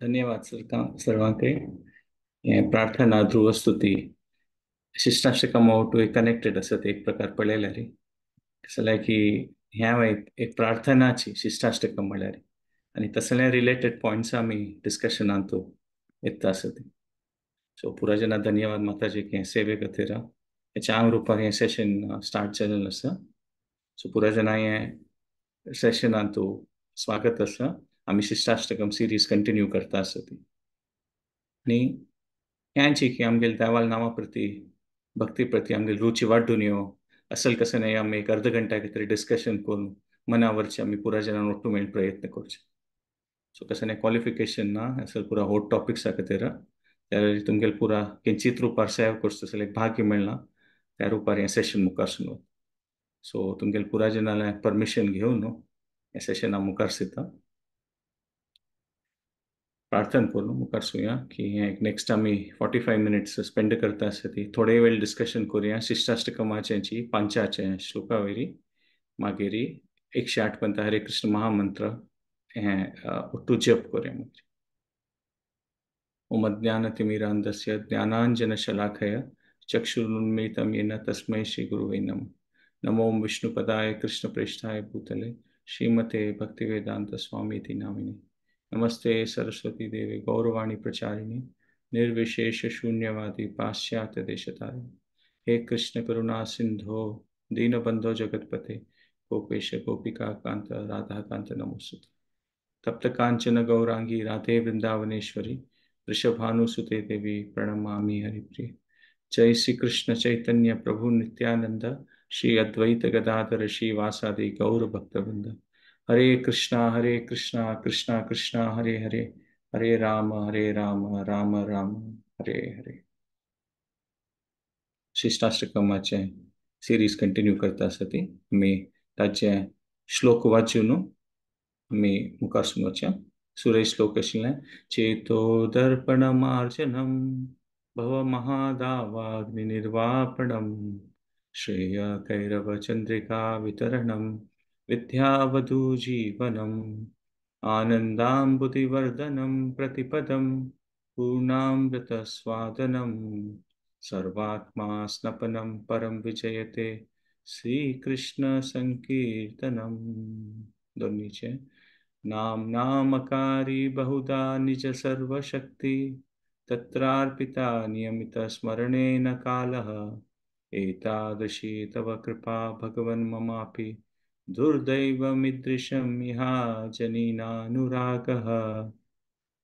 धन्यवाद सर्वांकडे. हें प्रार्थना ध्रुवस्तुती शिश्नाश्टकम टू कनेक्टेड असत एक प्रकार पळयल्यार कसं जाल्यार की ह्या एक प्रार्थनाची शिश्नाश्टकम म्हळ्यार आनी तसले रिलेटेड पॉइंट्स आमी डिस्कशनांत येता आसत. सो पुराजना धन्यवाद माताजी की सेवे खातीर हेच्या आंग रुपाक हें सेशन स्टार्ट जाल्लें आसा. सो पुराजना हें सेशनांत स्वागत आसा. आमी शिश्नाश्टकम सिरीज कंटिन्यू करता आसत आनी ह्यांची की आमगेले देवाल नांवा प्रती भक्ती प्रती आमगेली रुची वाडून येवं असल कसं नाही आमी एक अर्ध घंटा कितें डिस्कशन करून मनावरचे आमी पुरा जनांक ओट्टू मेळून प्रयत्न करचे. सो कसं नाही क्वालिफिकेशन ना असल पुरा होट टॉपिक्सा खातीर त्यावेळी तुमगेले पुरा किंचित रुपार सेव करचो असेल एक भाग्य मेळना त्या रुपार हें सेशन मुखार सुरू. सो तुमगेले पुरा जनाले परमिशन घेवन हें सेशन हांव मुखार सिता. प्रार्थना करून मुखार सुया की हें नेक्स्ट आमी 45 मिनिट्स स्पेंड करता आसतली थोडे वेळ डिस्कशन करुया शिश्नाष्टकमाचें पांचाचें श्लोका वयरी मागीर 108 पर्यंत हरे कृष्ण महामंत्र हें ओट्टू जप करुया. मागीर ओम अज्ञानतिमिरान्धस्य ज्ञानाञ्जनशलाखया चक्षुरुन्मीलितं येन तस्मै श्रीगुरुवे नमः. नमो विष्णुपदाय कृष्णप्रेष्ठाय भूतले श्रीमते भक्तिवेदांत स्वामीति नामिने. नमस्ते सरस्वती देवे गौरवाणी प्रचारिणे निर्विशेष शून्यवादी पाश्चात्य देशतारिणे. हे कृष्ण करुणा सिंधो दीनबंधो जगतपते गोपेश गोपिका कांत राधा कांत नमोस्तुते. तप्त कांचन गौरांगी राधे वृंदावनेश्वरी वृषभानुसुते देवी प्रणमामि हरिप्रिय. जय श्री कृष्ण चैतन्य प्रभु नित्यानंद श्री अद्वैत गदाधर श्रीवासादि गौर भक्तवृंद. हरे कृष्णा कृष्णा कृष्णा हरे हरे हरे राम राम राम हरे हरे. शिष्टाष्टकमाचे सिरीज कंटिन्यू करता आसतली आमी ताचे श्लोक वाचून आमी मुखार सुरवातया. सुरेश श्लोक आशिल्ले चेतो दर्पण मार्जनम भव महादावाग्निर्वापणम श्रेय कैरव चंद्रिका वितरणम विद्यावधू जीवनम आनंदाम्बुधिवर्धनम प्रतिपदम पूर्णामृत स्वादनम सर्वात्मा स्नपनम परम विजयते श्रीकृष्ण संकीर्तनम. दोन्हीचे नाम नामकारी बहुधा निज सर्वशक्ति तत्रार्पिता नियमित स्मरणेन कालः एतादृशी तव कृपा भगवन् ममापि दुर्दैवमिदृशं इहा जनीनानुरागः.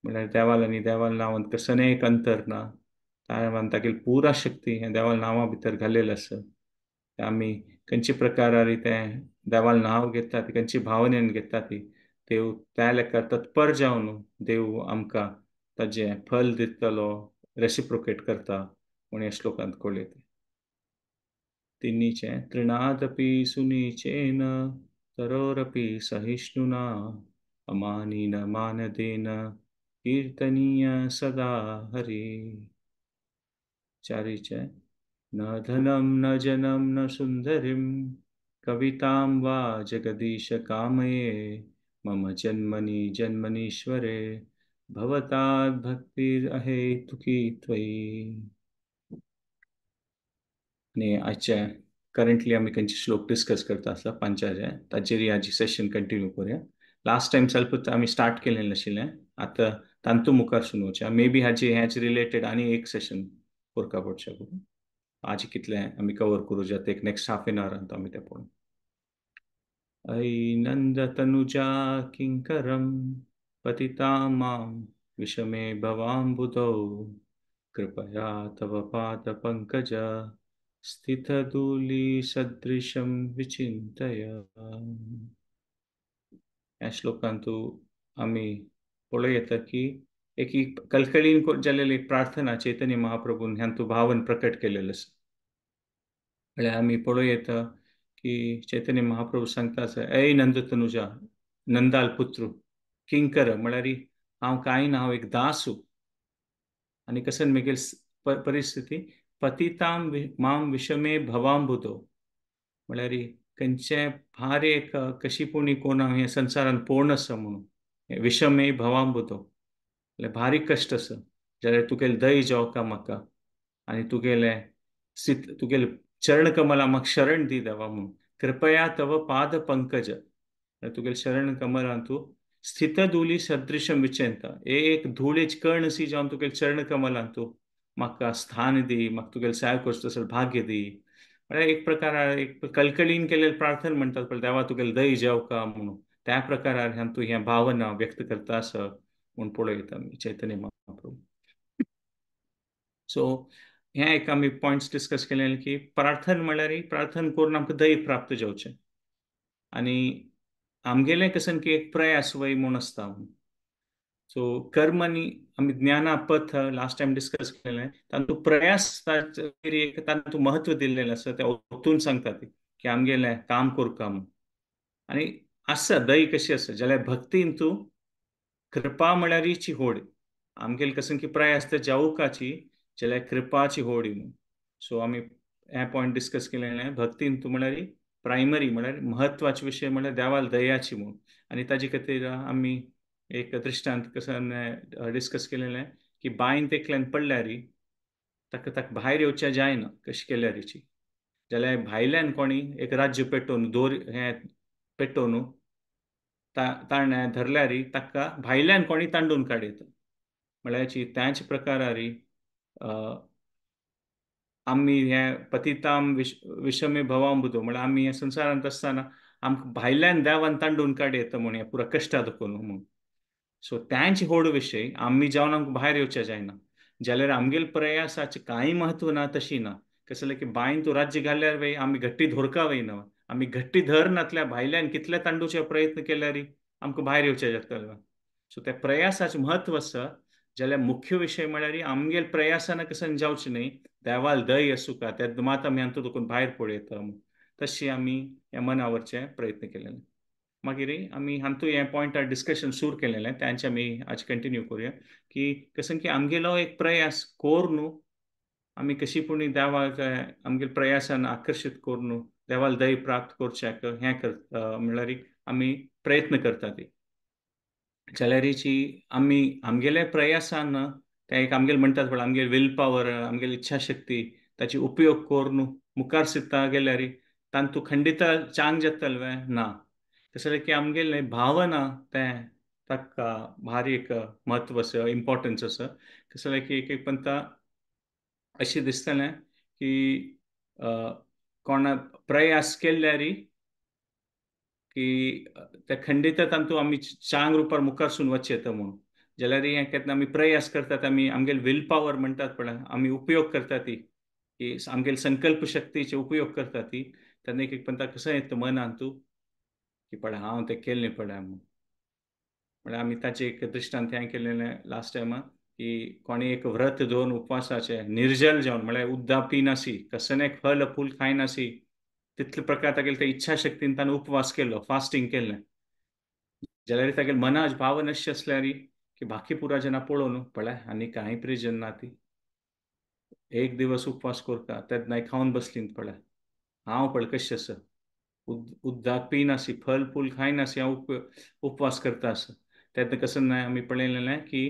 म्हळ्यार देवाल आनी देवाल नांवांत कसलें एक अंतर ना. तागेली पुरा शक्ती हें देवाल नांवा भितर घालेली आसा. आमी खंयचे प्रकारारी तें देवाल नांव घेता ती खंयची भावनेन घेता ती देव त्या लेखा तत्पर जावन देव आमकां ताजें फल दितलो रेसिप्रोकेट करता म्हूण ह्या श्लोकांत कळयता. तिन्नीचे तृणादपि सुनीचेन तरोरपि सहिष्णुना अमानीन मानदेन कीर्तनीय सदा हरि. चारीचे न धनं न जनं न सुन्दरीं कवितां वा जगदीश कामये मम जन्मनि जन्मनीश्वरे भवताद् भक्तिरहेतुकी त्वयि. आनी आजचे करंटली आमी खंयचे श्लोक डिस्कस करता आसा पांचाचे ताचेर आजी सेशन कंटिन्यू करुया. लास्ट टायम ಸ್ವಲ್ಪ आमी स्टार्ट केलेलें आशिल्लें आतां तांतू मुखार सुनोवचें मे बी हेचे रिलेटेड आनी एक सेशन करपा पडचें करून आज कितलें आमी कवर करूं जाता एक नेक्स्ट हाफ एन आवरांत आमी तें पळोवन. अयि नन्दतनुजा किङ्करं पतितां मां विषमे भवाम्बुधौ कृपया तव पादपङ्कज स्थितधूलिसदृशं विचिन्तय. ह्या श्लोकांत आमी पळोवं येता की एक कलकलीन जाल्लेली एक प्रार्थना चैतन्य महाप्रभून ह्यान भावन प्रकट केलेलो आसा. म्हळ्यार आमी पळोवं येता की चैतन्य महाप्रभू सांगता ऐ नंदतनुजा नंदाल पुत्र किंकर म्हळ्यार हांव कांय ना हांव एक दास आनी कसन म्हगेली परिस्थिती पतितां मां विषमे भवाम्बुधो म्हळ्यार खंयचे भार कशी पूण कोण हांव हे संवसारान पळोवन आसा म्हणून विषमे भवाम्बुधो भारी कश्ट आसा जाल्यार तुगेले दय जेवका म्हाका आनी तुगेले चरण कमला म्हाका शरण दी देवा म्हूण कृपया तव पाद पंकज तुगेले शरण कमलां तूं स्थित धुली सदृशम विचेंता एक धुळेच कण सी जावन तुगेले चरण कमलां तूं म्हाका स्थान दी म्हाका तुगेले सेवा करचो भाग्य दी म्हळ्यार एक प्रकार एक कलकलीन केलेली प्रार्थना म्हणटात पळय देवा तुगेले दय जेवका म्हणून त्या प्रकारान तूं ह्या भावना व्यक्त करता आसा म्हूण पळयता आमी चैतन्य महाप्रभू. सो हे एक आमी पॉयंट्स डिस्कस केले की प्रार्थना म्हळ्यार प्रार्थना करून आमकां दय प्राप्त जावचें आनी आमगेलें कसन की एक प्रयास वय म्हूण आसता. सो कर्म आनी आमी ज्ञानापथ लास्ट टायम डिस्कस केलें तातूंत प्रयास तातूंत महत्व दिल्लें आसा तें ओतून सांगता की आमगेलें काम करता म्हूण आनी आसा दय कशी आसा जाल्यार भक्तीन तूं कृपा म्हळ्यारीची होड आमगेले कसन की प्रयास ते जावूकाची जाल्यार कृपाची होड म्हणून सो आमी हे पॉयंट डिस्कस केलें भक्तीन तूं म्हळ्यार प्रायमरी म्हळ्यार म्हत्वाचे विशय म्हळ्यार देवाल दयाची म्हणून आनी ताजे खातीर आमी एक दृश्टांत कसन डिस्कस केलेलें की बांयंत एकल्यान पडल्यार ताका भायर येवचें जायना कशें केल्यारीची जाल्यार भायल्यान कोणी एक राज्य पेटोवन हे पेटोवन ताणें धरल्यार ताका भायल्यान कोणी तांडून काडयता म्हळ्यार त्याच प्रकारारी आमी हे पतिताम विषमे भवाम बुदो म्हळ्यार आमी ह्या संवसारांत आसतना आमकां भायल्यान देवान तांडून काडयता म्हूण हें पुरो कश्टा दुखून म्हणून सो त्यांची होड विशय आमी जावन आमकां भायर येवचें जायना जाल्यार आमगेले प्रयासाचें कांय म्हत्व ना तशी ना कसं की बांयन तूं राज्य घाल्यार वय आमी घट्टी धरका वयना आमी घट्टी धर नातल्या भायल्यान कितले तांडूचे प्रयत्न केल्यार आमकां भायर येवचें जातलें सो त्या प्रयासाचें म्हत्व आसा जाल्यार मुख्य विशय म्हळ्यार आमगेले प्रयासान कसन जावचें न्हय देवाल दय आसूं का त्या मात आमी हातूंत दुखून भायर पडयता तशी आमी हें मनावरचें प्रयत्न केलेलें मागीर आमी हातूंत हें पॉयंटार डिस्कशन सुरू केलेलें तांचे आमी आज कंटिन्यू करुया की कसन की आमगेलो एक प्रयास कोर न्हू आमी कशी पूण देवाक आमगेले प्रयासान आकर्शीत करून न्हू देवाल दय प्राप्त करचें हें करता म्हळ्यार आमी प्रयत्न करता ती जाल्यार आमी आमगेले प्रयासान ते एक आमगेले म्हणटात पळय आमगेली विल पावर आमगेली इच्छाशक्ती ताची उपयोग करून मुखार सरता गेल्यार तातूंत खंडित चांग जातले ना तशें की आमगेले भावना तें ताका भारी एक म्हत्व आसा इम्पॉर्टन्स आसा कसं की एक म्हणटा अशें दिसतलें की कोणा प्रयास केल्यार की त्या खंडित तातूंत आमी चांग रुपार मुखार सून वचचें येता म्हणून जाल्यार हें केन्ना आमी प्रयास करतात आमी आमगेली विल पावर म्हणटात पळय आमी उपयोग करता ती की आमगेले संकल्प शक्तीचे उपयोग करता ती तेन्ना एक म्हणटा कसो येता मनांत तूं की पळय हांव तें केलें पळय म्हळ्यार आमी ताचें एक दृश्टांत हें केलेलें लास्ट टायमार की कोणी एक व्रत दवरून उपवासाचे निर्जल जावन म्हळ्यार उदक पिनासी कसलें फल फूल खायनासी तितले प्रकार तागेले ते इच्छा शक्तीन ताणें उपवास केलो फास्टींग केलें जाल्यार तागेले मनाच भावन अशें आसल्यार की बाकी पुरा जना पळोवन पळय आनी कांय प्रिजन ना ती एक दिवस उपवास करता तेन्ना खावन बसलीं पळय हांव पळय कशें आसा उदक पिनासी फल फूल खायनासी हांव उपवास करता आसा तेन्ना कसं ना आमी पळयलेलें की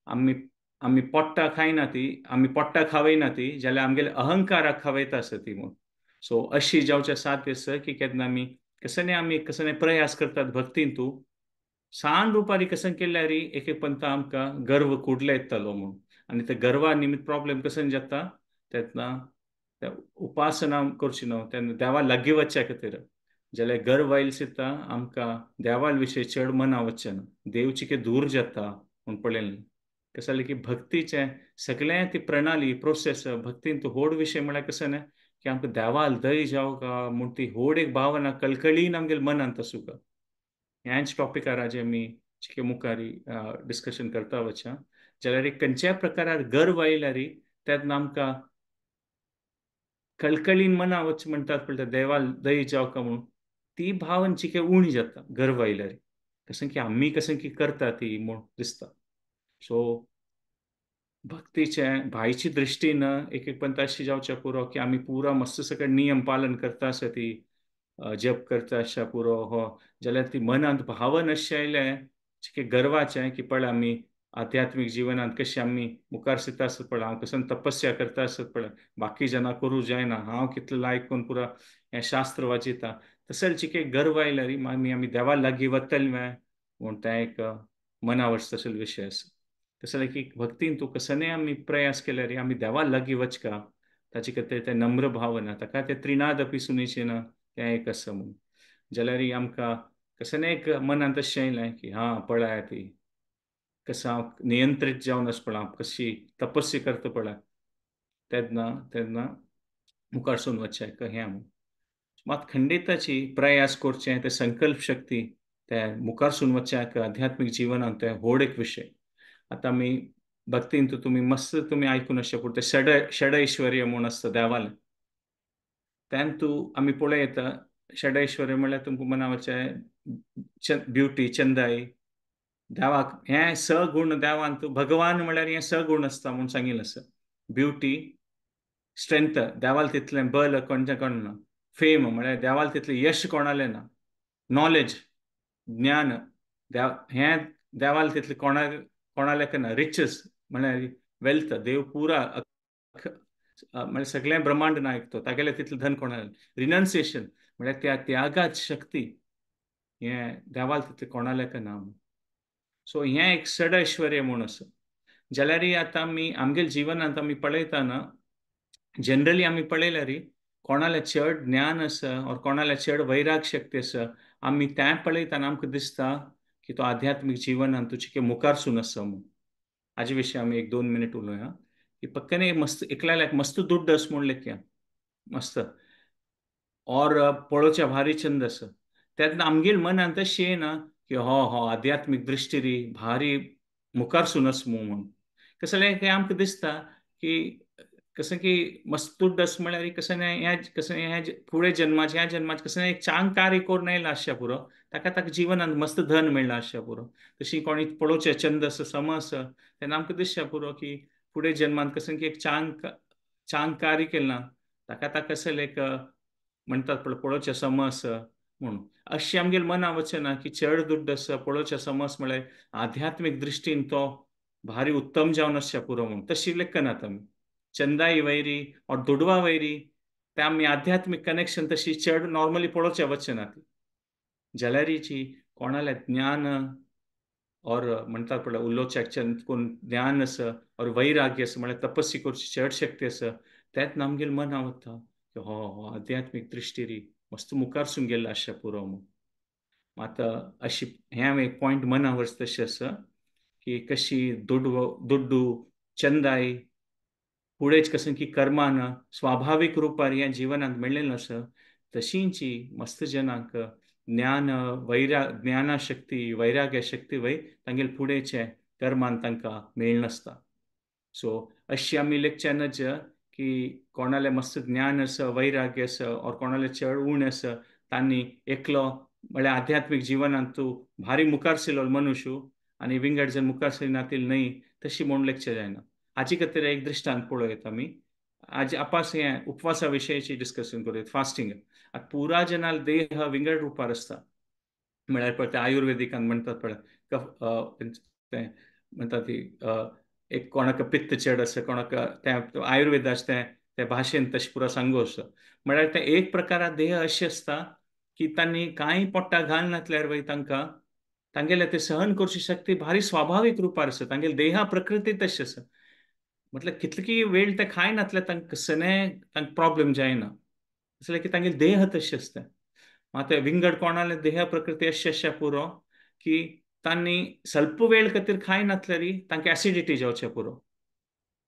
आमी आमी पोट्टा खायना ती आमी पोट्टा खावयना ती जाल्यार आमगेले अहंकाराक खावयता आसा ती म्हूण सो अशी जावचें साध्य आसा की केन्ना आमी कसले प्रयास करतात भक्तीन तूं सांड रुपारी कसन केल्यार एक पंत आमकां गर्व कुडले येतलो म्हूण आनी ते गर्वा निमित्त प्रॉब्लेम कसन जाता तेन्ना उपासना करची न्हू तेन्ना देवा लागीं वचचे खातीर जाल्यार गर्व आयले सिद्धा आमकां देवाल विशयी चड मना वचचें ना देवची की दूर जाता म्हूण पळयलें कसं जालें की भक्तीचें सगळें ती प्रणाली प्रोसेस भक्तीन तूं होड विशय म्हळ्यार कसं न्हय की आमकां देवाल दय जावका म्हूण ती होड एक भावना कलकलीन आमगेले मनांत आसूं का ह्याच टॉपिकार आज आमी चिके मुखारी डिस्कशन करता वचया जाल्यार एक खंयच्याय प्रकारार गर्व आयल्यार तेन्ना आमकां कळकळीन मना वच म्हणटात पळय देवाल दय जावका म्हणून ती भावन चिके उणी जाता गर्व आयल्यार कशें की आमी कशें की करता ती म्हूण दिसता सो भक्तीचे भायची दृश्टीन एक पंत अशी जावचें पुरो की आमी पुरो मस्त सकट नियम पालन करता आसा ती जप करता आसा पुरो हो जाल्यार ती मनांत भावन अशें आयलें की गर्वाचें की पळय आमी आध्यात्मिक जिवनात कशी आम्ही मुखार सरता आसत पळय, हांव कसं तपस्या करता आसत पळय, बाकी जना करूं जायना, हांव कितलो लायक करून पुरा हें शास्त्र वाचयता, तसलची एक गर्व आयला री आमी देवा लागीं वतले म्हूण तें एक मना वच तसलो विशय आसा. तसले की भक्तीन तूं कसनय आमी प्रयास केल्यार री आमी देवा लागीं वचका, ताचे खातीर ते नम्र भावना, ताका ते त्रिनाद अपि सुनिशिना तें एक आसा म्हूण. जाल्यार आमकां कसनय एक मनांत तशें येयलें की हां पळय ती कसं हांव नियंत्रीत जावन आसा पळय, हांव कशी तपस्या करता पळय, तेन्ना तेन्ना मुखार सोन वचचें हें म्हूण. मात खंडिताची प्रयास करचें, ते संकल्प शक्ती, ते मुखार सोन वचचें आध्यात्मीक जिवनांत ते व्हड एक विशय. आतां आमी भक्तीन तुमी मस्त तुमी आयकून आसचें पुरो ते षड ऐश्वर्य म्हूण आसता देवालें. तेन्ना तूं आमी पळय येता षड ऐश्वर्य म्हळ्यार तुमकां मना वचचें ब्युटी, चंदाई, देवाक हे स गूण देवान तूं भगवान म्हळ्यार हे स गूण आसता म्हूण सांगिल्लें आसा. ब्युटी, स्ट्रेंथ, देवाल तितलें बल कोणचें ना. फेम म्हळ्यार देवाल तितलें यश कोणालें ना. नॉलेज, ज्ञान, हें देवाल तितलें कोणालें ना. रिचेस म्हळ्यार वेल्थ, देव पुरा म्हळ्यार सगळें ब्रह्मांड नायक तो, तागेलें तितलें धन कोणालें. रिनन्सिएशन म्हळ्यार त्या त्यागाची शक्ती हें देवाल तितलें कोणालें ना. सो हें एक षड ऐश्वर्य म्हूण आसा. जाल्यार आतां आमी आमगेल्या जिवनांत आमी पळयतना जनरली आमी पळयल्यार कोणालें चड ज्ञान आसा और कोणालें चड वैराग शक्ती आसा, आमी तें पळयतना आमकां दिसता की तो आध्यात्मीक जिवनांत तुजें मुखार सून आसा म्हूण. हाजे विशीं आमी एक 2 मिनीट उलोवया की पक्कने मस्त एकल्याक मस्त दुड्ड आसा म्हूण लेखया मस्त और पळोवचें भारी छंद आसा. तेन्ना आमगेल्या मनांत तशें येयना की हो आध्यात्मीक दृश्टी री भारी मुखार सून आसा म्हूण. कसं जालें आमकां दिसता की कसं की मस्त दुड्ड आसा म्हळ्यार कसं हें फुडें जन्माचें ह्या जन्माचें कसं एक चांग कार्य करून येयला आसचें पुरो, ताका जिवनांत मस्त धन मेळ्ळां आसचें पुरो. तशी कोणी पळोवचें छंद आसा, सम आसा, तेन्ना आमकां दिसचें पुरो की फुडें जन्मांत कसं की एक चांग कार्य केलें ना, ताका कसं एक म्हणटात पळय पळोवचें सम आसा म्हणून. अशें आमगेल्या मना वचना की चड दुड्ड आसा, पळोवचें सम आसा म्हळ्यार आध्यात्मीक दृश्टीन तो भारी उत्तम जावन आसचें पुरो म्हूण तशी लेखनात आमी. चंदाई वयरी और दुडवा वयरी ते आमी आध्यात्मीक कनेक्शन तशी चड नॉर्मली पळोवचें वचनात. जाल्यार कोणालें ज्ञान और म्हणटात पळय उलोवचें कोण ज्ञान आसा और वैराग्य आसा म्हळ्यार तपस्या करची चड शक्ती आसा, तेन्ना आमगेलें मन वता की हो आध्यात्मीक दृश्टी री मस्त मुखार सून गेल्लो आसचें पुरो म्हूण. मात अशी हें एक पॉयंट मना वच तशें आसा की कशी दुड्डू, चंदाई फुडेंच कसं की कर्मान स्वाभाविक रुपार ह्या जिवनांत मेळ्ळेलें आसा, तशींच मस्त जनांक ज्ञानाशक्ती, वैराग्यशक्ती तांगेले फुडेंचे कर्मान तांकां मेळनासता. सो अशी आमी लेखचे नज की कोणालें मस्त ज्ञान आसा, वैराग्य आसा और कोणालें चड उण आसा, तांणी एकलो म्हळ्यार आध्यात्मीक जिवनांत तूं भारी मुखार सरलो मनुश्य आनी विंगड जर मुखार सरिनात न्हय, तशी म्हूण लेखचें जायना. हाचे खातीर एक दृश्टांत पळोवया आमी. आज आपास हें उपवासा विशयाची डिस्कशन करूया, फास्टींग. आतां पुरा जनाल देह विंगड रुपार आसता. म्हळ्यार पळय ते आयुर्वेदिकांत म्हणटात पळय तें म्हणटा ती एक कोणाक पित्त चड आसा, कोणाक तें आयुर्वेदाचें ते भाशेन तशें पुरो सांगू आसा. म्हळ्यार ते एक प्रकारान देह अशें आसता की तांणी कांय पोट्टाक घाल नातल्यार तांकां तांगेले ते सहन करची शक्ती भारी स्वाभावीक रुपार आसा. तांगेली देहा प्रकृती तशी आसा. म्हटल्यार कितली वेळ ते खाय नातल्यार तांकां कसनय तांकां प्रॉब्लेम जायना. कसलें की तांगेले देह तशें आसता. मात विंगड कोणालें देह प्रकृती अशें आसचें पुरो की तांणी स्वल्प वेळ खातीर खाय नातल्यार तांकां एसिडिटी जावचें पुरो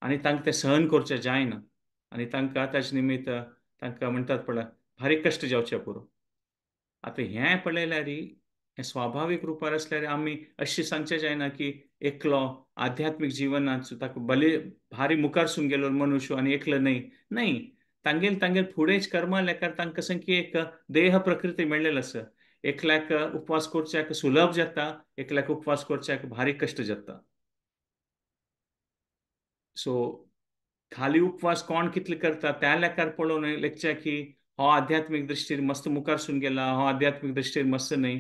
आनी तांकां तें सहन करचें जायना आनी तांकां ताजे निमित्त तांकां म्हणटात पळय भारी कश्ट जावचें पुरो. आतां हें पळयल्यार हें स्वाभावीक रुपार आसल्यार आमी अशें सांगचें जायना की एकलो आध्यात्मीक जिवनांत ताका भारी मुखार सून गेलो मनुश्य आनी एकलो न्हय. तांगेल फुडेंच कर्मा लेकार तांकां कशें की एक देह प्रकृती मेळ्ळेली आसा. एकल्याक उपवास करच्याक सुलभ जाता, एकल्याक उपवास करच्याक भारी कश्ट जाता. सो खाली उपवास कोण कितले करता त्या लेकार पळोवन लेखचें की हो आध्यात्मीक दृश्टीर मस्त मुखार सून गेला, हो आध्यात्मीक दृश्टीर मस्त न्हय,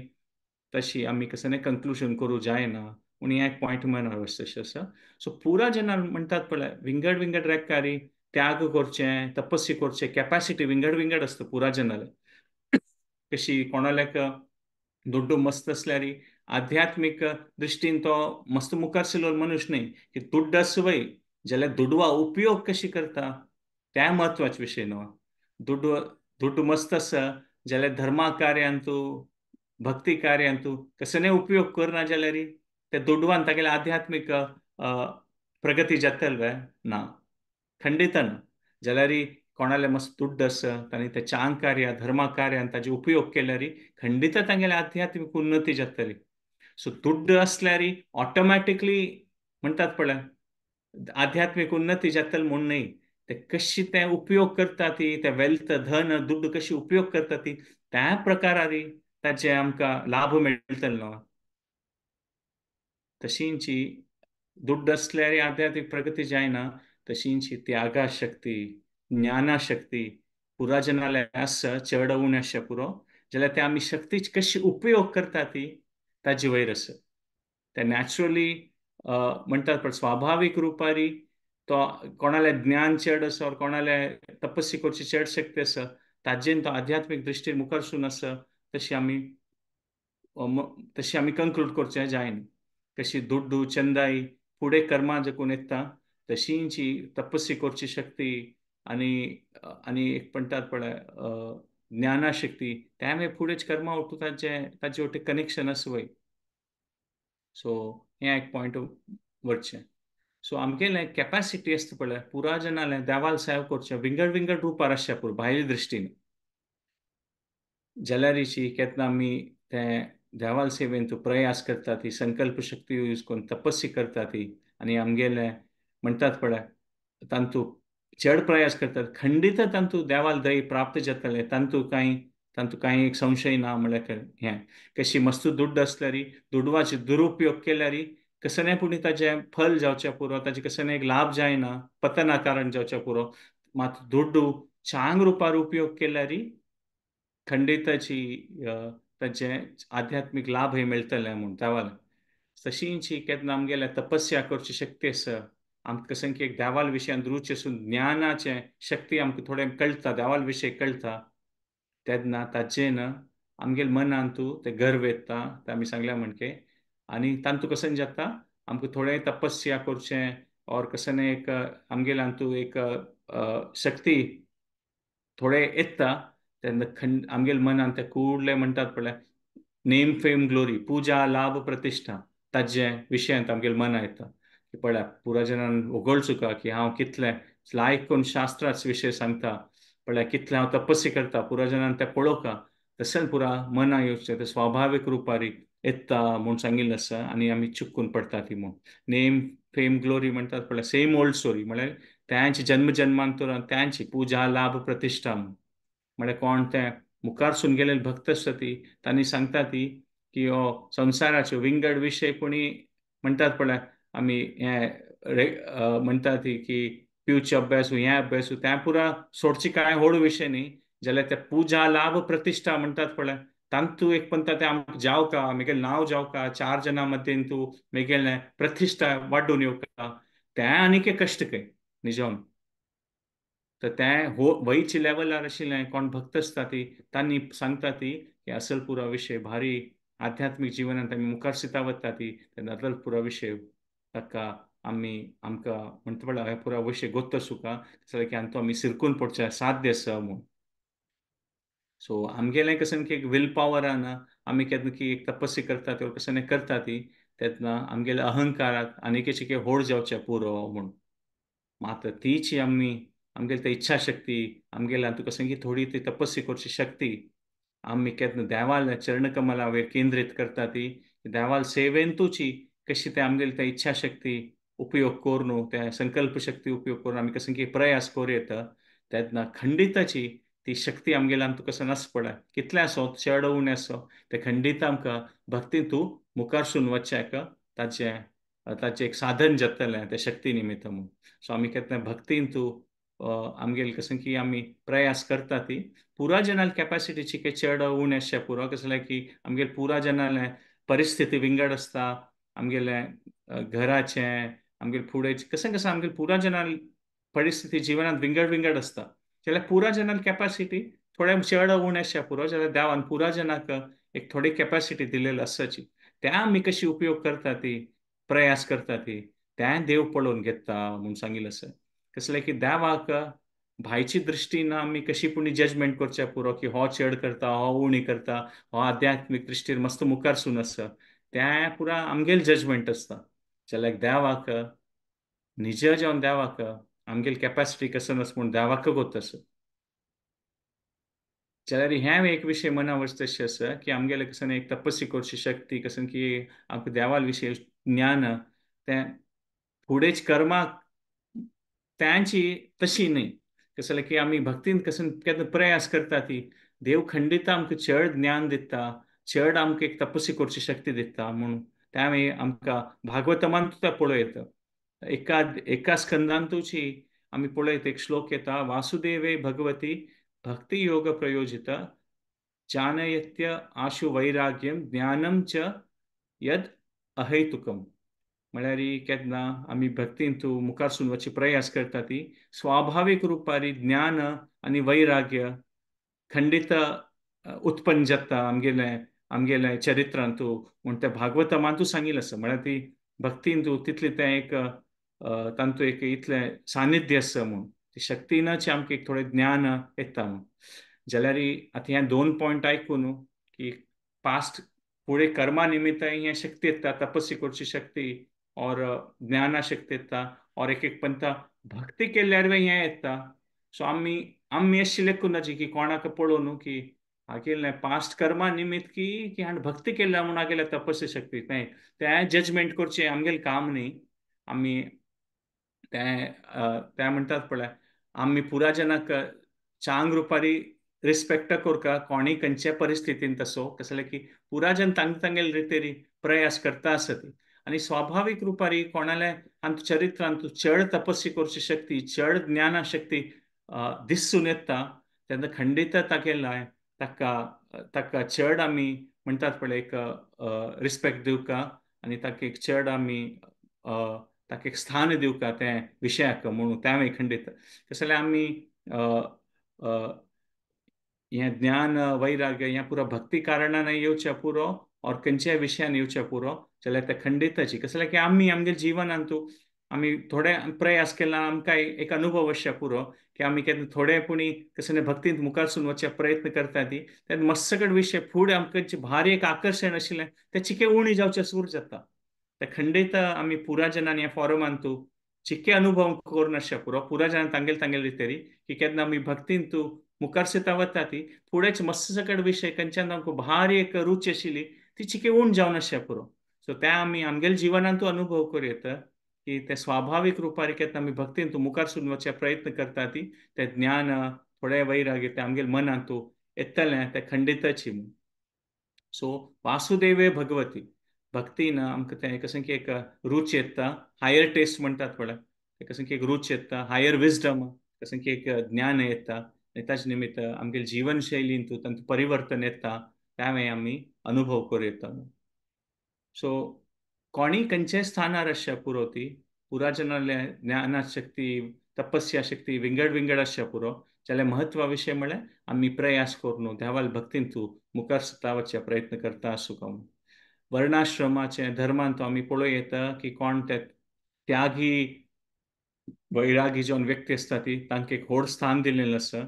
तशी आमी कसं कंक्लुजन करूं जायना उणी एक पॉइंट म्हणून अवस्थेश आसा. सो पुरा जेन्ना म्हणटात पळय विंगड विंगड रेक्कारी त्याग करचें तपस्या करचें कॅपॅसिटी विंगड विंगड आसता पुरा जनाले कशी कोणाल्याक दुड्डू मस्त असल्यार आध्यात्मिक दृश्टीन तो मस्त मुखार सरलो मनुष्य न्ही की दुड्ड आसवय जाल्यार दुडवा उपयोग कशी करता त्या महत्वाचे विशय न्हू दुड्ड मस्त आसा जाल्यार धर्मा कार्यांतू भक्ती कार्यांतू कसले उपयोग करना जाल्यार त्या दुडवान तागेले आध्यात्मिक प्रगती जातल काय ना खंडित ना जाल्यार कोणाले मस्त दुड्ड आसा तांणी त्या चांग कार्या धर्मा कार्यान ताजे उपयोग केल्यार खंडित तांगेले आध्यात्मिक उन्नती जातली. सो दुड्ड असल्यार ऑटोमॅटिकली म्हणटात पळय आध्यात्मिक उन्नती जातली म्हूण न्ही ते कशी ते उपयोग करता ती ते वेल्थ धन दुड्ड कशी उपयोग करता ती त्या प्रकारार ताचे आमकां लाभ मेळटले न्हू तशींची दुड्ड असल्यार आध्यात्मिक प्रगती जायना तशींची त्यागा शक्ती ज्ञाना शक्ती पुरा जनाले आसा चड उणे आसा पुरो जाल्यार ते आमी शक्ती कशी उपयोग करता ती ताजे वयर आसा ते नॅचरली म्हणटात पळय स्वाभावीक रुपारी तो कोणाले ज्ञान चड आसा और कोणाले तपस्या करची चड शक्ती आसा ताजेन तो आध्यात्मिक दृश्टीन मुखार सून आसा तशी आमी तशी आमी कंक्लूड करचें जायना कशी दुड्डू चंदाई फुडें कर्मां जकून येता तशींची तपस्या करची शक्ती आनी आनी एक म्हणटात पळय ज्ञाना शक्ती त्या मागीर फुडेंच कर्मां उठू ताजे वटेन कनेक्शन आसा वय सो हें एक पॉयंट वरचें सो आमगेलें कॅपॅसिटी आसता पळय पुरा जनालें देवाल सेवा करचें विंगड विंगड रुपार आसचें पुरो भायले दृश्टीन जाल्यार केन्ना आमी तें देवाल सेवेन तूं प्रयास करता ती संकल्प शक्ती यूज करून तपस्या करता ती आनी आमगेले म्हणटात पळय तांतू चड प्रयास करतात खंडित तांतू देवाल दय प्राप्त जातले तांतू कांय एक संशय ना म्हळ्यार हें कशी मस्त दुड्ड असल्यार दुडवाचे दुरुपयोग केल्यार कसले पुणी ताजें फल जावचें पुरो ताजे कसले एक लाभ जायना पतनाकारण जावचें पुरो मात दुड्डू चांग रुपार उपयोग केल्यार खंडिताची ताचे आध्यात्मिक लाभ हे मेळटले म्हूण देवाल तशींची केन्ना आमगेल्या तपस्या करची शक्ती आसा आमकां कशें की एक देवाल विशयान रुची असून ज्ञानाचे शक्ती आमकां थोडें कळटा देवाल विशय कळटा तेन्ना ताजेन आमगेल्या मनान तूं ते गर्व येता ते आमी सांगल्या म्हणके आनी तांतू कशें जाता आमकां थोडें तपस्या करचें और कशें एक आमगेल्यान तूं एक शक्ती थोडे येता तेन्ना आमगेल्या मनान ते कुडले म्हणटात पळय नेम फेम ग्लोरी पुजा लाभ प्रतिश्ठा ताजे विशयांत आमगेल्या मना येता की पळय पुराजनान वगळचुका की हांव कितलें लायक करून शास्त्राचे विशय सांगता पळय कितलें हांव तपस्या करता पुराजनान तें पळोवका तशें पुरा मना येवचें ते स्वाभावीक रुपारी येता म्हूण सांगिल्लें आसा आनी आमी चुकून पडटा ती म्हूण नेम फेम ग्लोरी म्हणटात पळय सेम ओल्ड स्टोरी म्हळ्यार त्यांची जन्म जन्मांतरान त्यांची पुजा लाभ प्रतिश्ठा म्हळ्यार कोण ते मुखार सून गेलेले भक्त आसता ती तांणी सांगता ती की हो संवसाराच्यो विंगड विशय कोणी म्हणटात पळय आमी हें म्हणटा ती की पिवचे अभ्यास हें अभ्यास त्या पुरा सोडची कांय व्हड विशय न्ही जाल्यार ते पुजा लाभ प्रतिश्ठा म्हणटात पळय तांतू एक म्हणटा ते आमकां जावका म्हगेलें नांव जावका 4 जनां मदें तूं म्हगेलें प्रतिश्ठा वाडून येवका तें आनीक एक कश्ट काय निजोन तर त्या वयच्या लेवलार आशिल्लें कोण भक्त आसता ती तांणी सांगता ती की असल पुरा विशय भारी आध्यात्मिक जिवनांत आमी मुखार सिता वता ती तेन्ना असल पुरा विशय ताका आमकां म्हणटा पळय हे पुरा विशय गोत्त सुका की तो आमी सिरकून पडचे साध्य आसा म्हूण सो आमगेलें कशें की एक विल पॉवरान आमी केन्ना की एक तपस्या करता त्यो कशें करता ती तेन्ना आमगेल्या अहंकाराक आनीकेचे व्हड जावचें पुरो म्हूण मात तीच आमगेली ती इच्छा शक्ती आमगेल्या तुका सांगी थोडी ती तपस्या करची शक्ती आमी केन्ना देवाल चरण कमला वयर केंद्रीत करता ती देवाल सेवेंतूची कशी ते आमगेली त्या इच्छा शक्ती उपयोग करून त्या संकल्प शक्ती उपयोग करून आमी कशें की प्रयास करूं येता तेन्ना खंडिताची ती शक्ती आमगेल्यान तुका कसं नस पडय कितलें आसो चड उणें आसो ते खंडित आमकां भक्तींतू मुखार सून वचचें ताचें एक साधन जातलें त्या शक्ती निमित्त म्हणून सो आमी केन्ना भक्तींतू आमगेले कशें की आमी प्रयास करता ती पुरा जनाल कॅपॅसिटीची चड उणें अशें पुरो कसलें की आमगेले पुरा जनाले परिस्थिती विंगड आसता आमगेले घराचे आमगे फुडें कसं कसं आमगे पुरा जनाल परिस्थिती जिवनात विंगड विंगड असता जाल्यार पुरा जनाल कॅपॅसिटी थोड्या चड उणे आसच्या पुरो जाल्यार देवान पुरा जनाक एक थोडी कॅपॅसिटी दिलेली आसची त्या आमी कशी उपयोग करता ती प्रयास करता ती त्या देव पळोवन घेता म्हणून सांगिल्लें आसा कसलें की देवाक भायची दृश्टीन आमी कशी पूण जजमेंट करचे पुरो की हो चड करता हो उणी करता हो आध्यात्मीक दृश्टीर मस्त मुखार सून आसा त्या पुरा आमगेल जजमेंट आसता जाल्यार देवाक निज जावन देवाक आमगेल कॅपॅसिटी कसं नस पूण देवाक गोत आसा जाल्यार हें एक विशय मना वचता तशें आसा की आमगेले कसन एक तपस्वी करची शक्ती कसन की आमकां देवाल विशय ज्ञान तें फुडेंच कर्माक त्यांची तशी न्ही कसं जाल्यार की आमी भक्तीन कसन केन्ना प्रयास करता ती देव खंडित आमकां चड ज्ञान दिता चड आमकां एक तपस्वी करची शक्ती दिता म्हणून त्या वेळी आमकां भागवतमान तुका पळयत एका स्कंदांतूची आमी पळयत एक श्लोक येता वासुदेवे भगवती भक्ती योग प्रयोजित जानयत्य आशु वैराग्यम ज्ञानम च यद अहैतुकम म्हळ्यार केन्ना आमी भक्तीन तूं मुखार सुनवची प्रयास करता ती स्वाभाविक रुपारी ज्ञान आनी वैराग्य खंडित उत्पन्न जाता आमगेले चरित्रांत तूं म्हण त्या भागवतमान तूं सांगिल्लें आसा म्हळ्यार ती भक्तीन तूं तितलें तें एक तांतू एक इतलें सानिध्य आसा म्हूण ती शक्तीनच आमकां एक थोडें ज्ञान येता म्हूण जाल्यार आतां हे दोन पॉयंट आयकून की पास्ट फुडें कर्मा निमित्त हे शक्ती येता तपस्वी करची शक्ती और ज्ञाना शक्ती येता और एक पंथा भक्ती केल्यार हें येता सो आमी आमी अशी लेखून नजी की कोणाक पळोवन की हागेले पास्ट कर्मा निमित्त की हाणें भक्ती केल्या म्हणून हागेले तपस्वी शक्ती तें जजमेंट करचें आमगेलें काम न्ही आमी ते म्हणटात पळय आमी पुराजनाक चांग रुपारी रिस्पेक्ट कोरका कोणी खंयच्या परिस्थितीन तसो कसं जाल्यार की पुराजन तांगेल रितेरी प्रयास करता आसत आनी स्वाभाविक रुपारी कोणाले आमच्या चरित्रांत चड तपस्वी करची शक्ती चड ज्ञाना शक्ती दिसून येता तेन्ना खंडित तागेला ताका ताका चड आमी म्हणटात पळय एक रिस्पेक्ट दिवका आनी ताका एक चड आमी ताका एक स्थान दिवका तें विशयाक म्हणून त्या वेळी खंडित कसं जाल्यार आमी हें ज्ञान वैराग्य हें पुरो भक्ती कारणान येवचें पुरो और खंयच्याय विशयान येवचें पुरो जाल्यार तें खंडितची कसं जाल्यार की आमी आमगे जिवनांतू आमी थोडे प्रयास केला आमकां एक अनुभव आसचे पुरो की आमी केन्ना थोडे पुणी कसं भक्तींत मुखार सून वचचे प्रयत्न करता ती तेन्ना मस्सगड विशय फूड आमकां भारी एक आकर्शण आशिल्लें तें चिके उणी जावचें सूर जाता ते खंडित आमी पुराजनान ह्या फॉरमांतू चिके अनुभव करून आसचे पुरो पुराजनान तांगेल रितेरी की केन्ना आमी भक्तीन तूं मुखार सिता वता ती फुडेंच मस्त सकट विशय खंयच्यान आमकां भारी एक रुची आशिल्ली ती चिके उण जावन आसचे पुरो सो त्या आमी आमगेल जिवनांतू अनुभव करूं येता की ते स्वाभाविक रुपारी केन्ना आमी भक्तीन तूं मुखार सून वचचे प्रयत्न करता ती ते ज्ञान थोडे वैराग्य ते आमगेल मनांतू येतलें ते खंडितची म्हूण सो वासुदेवे भगवती भक्तीन आमकां तें कशें की एक रूच येता हायर टेस्ट म्हणटात पळय ते कशें की एक रूच येता हायर विजडम कशें की एक ज्ञान येता ताचे निमित्त आमगे जीवनशैलींतू तांचो परिवर्तन येता त्या वेळी आमी अनुभव करूं येता सो कोणी खंयच्याय स्थानार आसचे पुरो ती पुराजनाले ज्ञाना शक्ती तपस्या शक्ती विंगड विंगड आसचे पुरो जाल्यार म्हत्वा विशय म्हळ्यार आमी प्रयास करून देवाल भक्तीन तूं मुखार सुद्दां वचचे प्रयत्न करता आसूं काय वर्णाश्रमाचे धर्मांत आमी पळोवं येता की कोण ते त्यागी वैरागी जावन व्यक्ती आसता ती तांकां एक व्हड स्थान दिलेलें आसा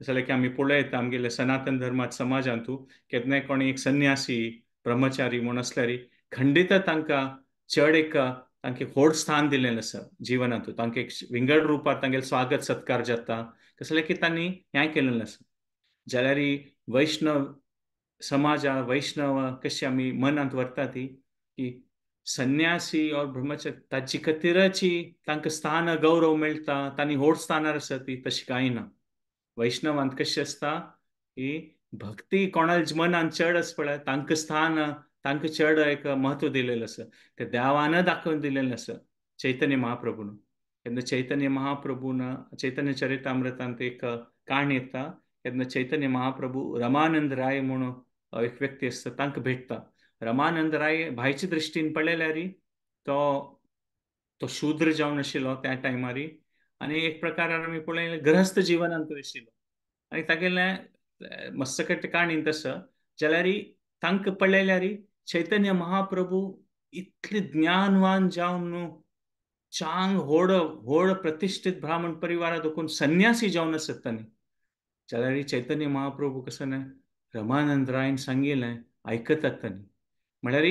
जाल्यार की आमी पळोवं येता आमगेले सनातन धर्मात समाजांतू केन्नाय कोणी एक संन्यासी ब्रह्मचारी म्हूण आसल्यार खंडित तांकां चड एक तांकां व्हड स्थान दिलेलें आसा जिवनांतू तांकां एक विंगड रुपार तांगेलें स्वागत सत्कार जाता कसं जाल्यार की तांणी हें केलेलें आसा जाल्यार वैष्णव समाज वैष्णव कशी आमी मनांत व्हरता ती की संन्यासी और ब्रह्मचारी ताची खातीरची तांकां स्थान गौरव मेळटा तांणी व्हड स्थानार आसा ती तशी कांय ना वैष्णवांत कशें आसता की भक्ती कोणाच्या मनांत चड आसा पळय तांकां स्थान तांकां चड एक म्हत्व दिलेलें आसा ते देवान दाखोवन दिलेलें आसा चैतन्य महाप्रभून केन्ना चैतन्य महाप्रभून चैतन्य चरितामृतांत एक काण येता केन्ना चैतन्य महाप्रभू रमानंद राय म्हणून एक व्यक्ती आसता तांकां भेटता रमानंद राय भायचे दृश्टीन पळयल्यार तो तो शूद्र जावन आशिल्लो त्या टायमार, आनी एक प्रकारान आमी पळयलें गृहस्थ जिवनांत आशिल्लो, आनी तागेलें मस्तकट काणीन तसं जाल्यार तांकां पळयल्यार चैतन्य महाप्रभू इतले ज्ञानवान जावन न्हू चांग व्हड व्हड प्रतिश्ठीत ब्राह्मण परिवारात देखून संन्यासी जावन आसत तांणी, जाल्यार चैतन्य महाप्रभू कसं ना रमानंद रायन सांगिल्लें आयकतात तांणी, म्हळ्यार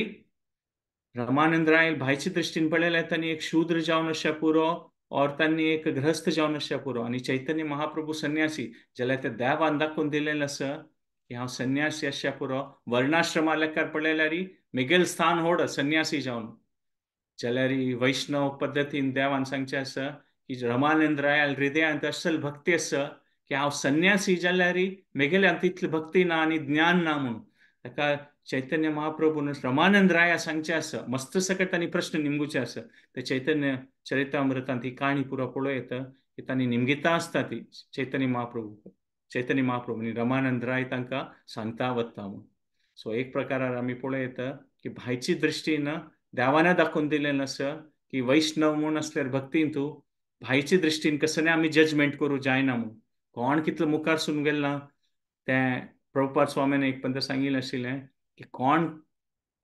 रामानंद राय भायचे दृश्टीन पळयल्यार तांणी एक शूद्र जावन आसच्या पुरो और तांणी एक गृहस्थ जावन आसच्या पुरो, आनी चैतन्य महाप्रभू संन्यासी जाल्यार ते देवान दाखोवन दिलेलें आसा की हांव संन्यासी आसच्या पुरो, वर्णाश्रमा लेखार पळयल्यार मेगेल स्थान व्हड संन्यासी जावन, जाल्यार वैष्णव पद्दतीन देवान सांगचें आसा की रमानंद रायाल हृदयांत असल भक्ती आसा की हांव संन्यासी जाल्यार मेगेल्यान तितली भक्ती ना आनी ज्ञान ना म्हणून ताका चैतन्य महाप्रभून रमानंद राया सांगचें आसा, मस्त सकट तांणी प्रश्न निमगुचे आसा, ते चैतन्य चरितामृतांत ही काणी पुरो पळयत की तांणी निमगिता आसता ती चैतन्य महाप्रभू आनी रमानंद राय तांकां सांगता वता म्हणून. सो एक प्रकारान आमी पळयत की भायची दृश्टीन देवान दाखोवन दिलेलें आसा की वैष्णव म्हूण आसल्यार भक्तीन तूं भायचे दृश्टीन कसले आमी जजमेंट करूं जायना म्हणून, कोण कितलो मुखार सून गेला तें प्रभुपाद स्वामीन एक पंत सांगिल्लें आशिल्लें की कोण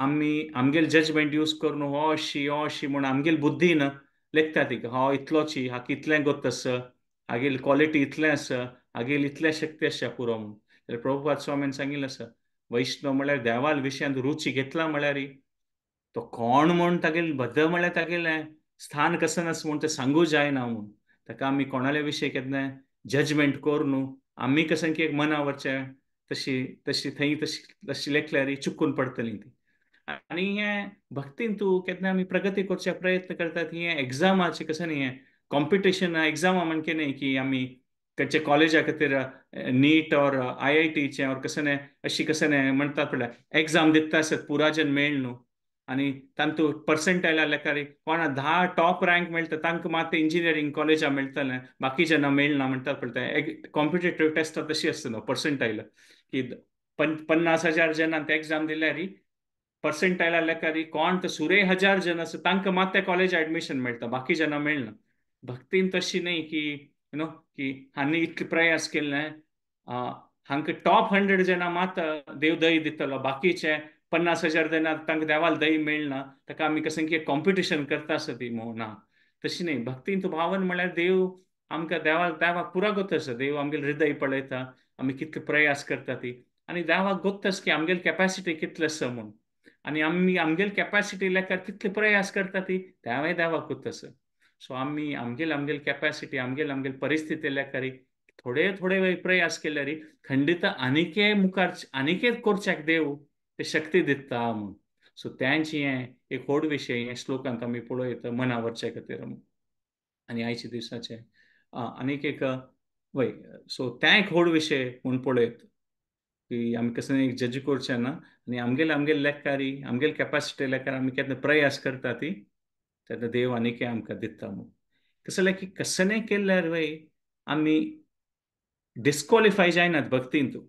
आमी आमगेल जजमेंट यूज करून हो अशी म्हूण आमगेल बुद्धीन लेखता ती हो इतलोची हा कितलें गोत आसा, हागेली क्वॉलिटी इतलें आसा, हागेली इतल्या शक्ती आसा पुरो म्हणून. जाल्यार प्रभुपाद स्वामीन सांगिल्लें आसा वैष्णव म्हळ्यार देवाल विशयांत रुची घेतला म्हळ्यार तो कोण म्हूण तागेलें बद्दल म्हळ्यार तागेलें स्थान कसं आसा म्हूण तें सांगूं जायना म्हणून, ताका आमी कोणाले विशय केन्ना जजमेंट कर न्हू, आमी कशें की एक मना वरचें तशी तशी थंय तशी तशी लेखल्यार चुकून पडटलीं ती. आनी हें भक्तीन तूं केन्ना आमी प्रगती करचे प्रयत्न करतात ही एग्जामाचे कशें न्ही हें कॉम्पिटिशन एग्जामा म्हणके न्ही की आमी खंयचे कॉलेजा खातीर नीट और IITचे और कसं न्ही अशी कसं न्ही म्हणटात पळय एग्जाम दिता आसत पुराजन मेळ न्हू, आनी तातूंत पर्संटायला लेखार कोणा 10 टॉप रँक मेळटा तांकां मात इंजिनियरींग कॉलेजां मेळटलें, बाकीच्यांना मेळना म्हणटात पळय ते कॉम्पिटेटिव्ह टेस्टां तशी आसता न्हू पर्संटायला की 50,000 जणांत एग्जाम दिल्यार पर्संटायला लेखार कोण तर सुरे 1,000 जण आसा तांकां मात त्या कॉलेज एडमिशन मेळटा, बाकीच्यांना मेळना. भक्तीन तशी न्ही की की हांणी इतले प्रयास केले हांकां टॉप 100 जणां मात देव दय दितलो, बाकीचे 50,000 जणां तांकां देवाल दय मेळना, ताका आमी कशें की कॉम्पिटिशन करता आसा ती ना तशी न्ही. भक्तीन तूं भावन म्हळ्यार देव आमकां देवाक पुरा गोत आसा, देव आमगेलें हृदय पळयता, आमी कितले प्रयास करता ती, आनी देवाक गोत आसा की आमगेली कॅपॅसिटी कितली आसा म्हणून, आनी आमी आमगेली कॅपॅसिटी लेखार कितले प्रयास करता ती तेवूय देवाक गोत आसा. सो आमी आमगेल कॅपॅसिटी आमगेल परिस्थिती लेखार थोडे प्रयास केल्यार खंडित आनिके मुखार आनिके करच्याक देव ते शक्ती दिता म्हणून. सो त्यांची हें एक व्हड विशय हे श्लोकांत आमी पळयत मना व्हरचे खातीर आनी आयचे दिसाचे आनीक एक वय सो त्या एक व्हड विशय म्हूण पळयत की आमी कसं एक जज करचे ना, आनी आमगेल लेखार आमगेल कॅपॅसिटी लेखार आमी केन्ना प्रयास करता ती तेन्ना देव आनीक आमकां दिता म्हणून. कसं की कसं केल्यार वय आमी डिस्क्वॉलिफाय जायनात भक्तीन तूं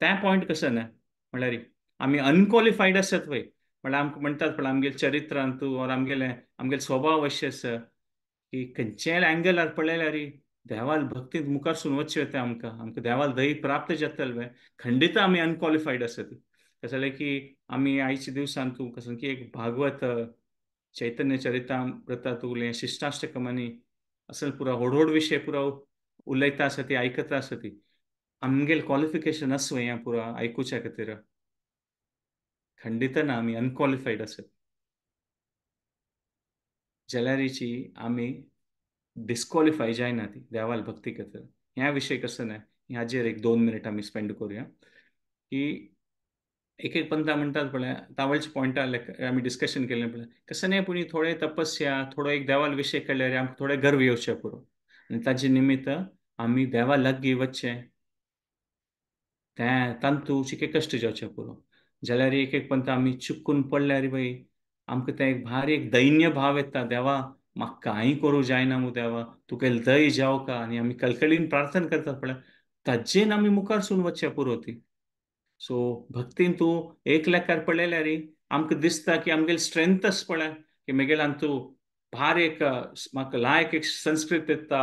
त्या पॉयंट कसं ना म्हळ्यार आमी अनक्वॉलिफायड आसत वय म्हळ्यार आमकां म्हणटात पळय आमगेल चरित्रांत तूं और आमगेल स्वभाव अशें आसा की खंयचेय एंगलार पळयल्यार देवाल भक्तींत मुखार सून वचचें वता आमकां देवाल दय प्राप्त जातले खंडित आमी अनक्वॉलिफायड आसत. कसं जालें की आमी आयच्या दिवसांत तूं कसं की एक भागवत चैतन्य चरितामृतांत उरलें शिश्टाष्टकमांनी असल पुरो व्हड विशय पुरो उलयता आसा ती आयकता आसा ती आमगेल क्वॉलिफिकेशन आसा हें पुरो आयकुच्या खातीर खंडित ना आमी अनक्वॉलिफायड आसत जाल्यारीची आमी डिस्क्वॉलिफाय जायना ती देवाल भक्ती खातीर. ह्या विशय कसं ना ह्याचेर एक 2 मिनट आमी स्पेंड करूया की एक पंथा म्हणटात पळय तावळच्या पॉयंटार आमी डिस्कशन केलें पळय कसं नाही पूण थोडे तपस्या थोडो एक देवाल विशय केल्यार आमकां थोडे गर्व येवचे पुरो आनी ताजे निमित्त आमी देवा लागीं वचचें तें तांतू चिके कश्ट जावचे पुरो जाल्यार एक पंथ आमी चुकून पडल्यार वय आमकां तें एक भारी एक दैन्य भाव येता देवा म्हाका कांय करूं जायना मू देवा तुगेल दय जावका आनी आमी कलकलीन प्रार्थना करतात पळय ताजेन आमी मुखार सून वचचें पुरो ती. सो भक्तीन तूं एक लेखार पळयल्यार आमकां दिसता की आमगेली स्ट्रेंथ आसा पळय की म्हगेल्यान तूं भार एक म्हाका लायक एक संस्कृत येता,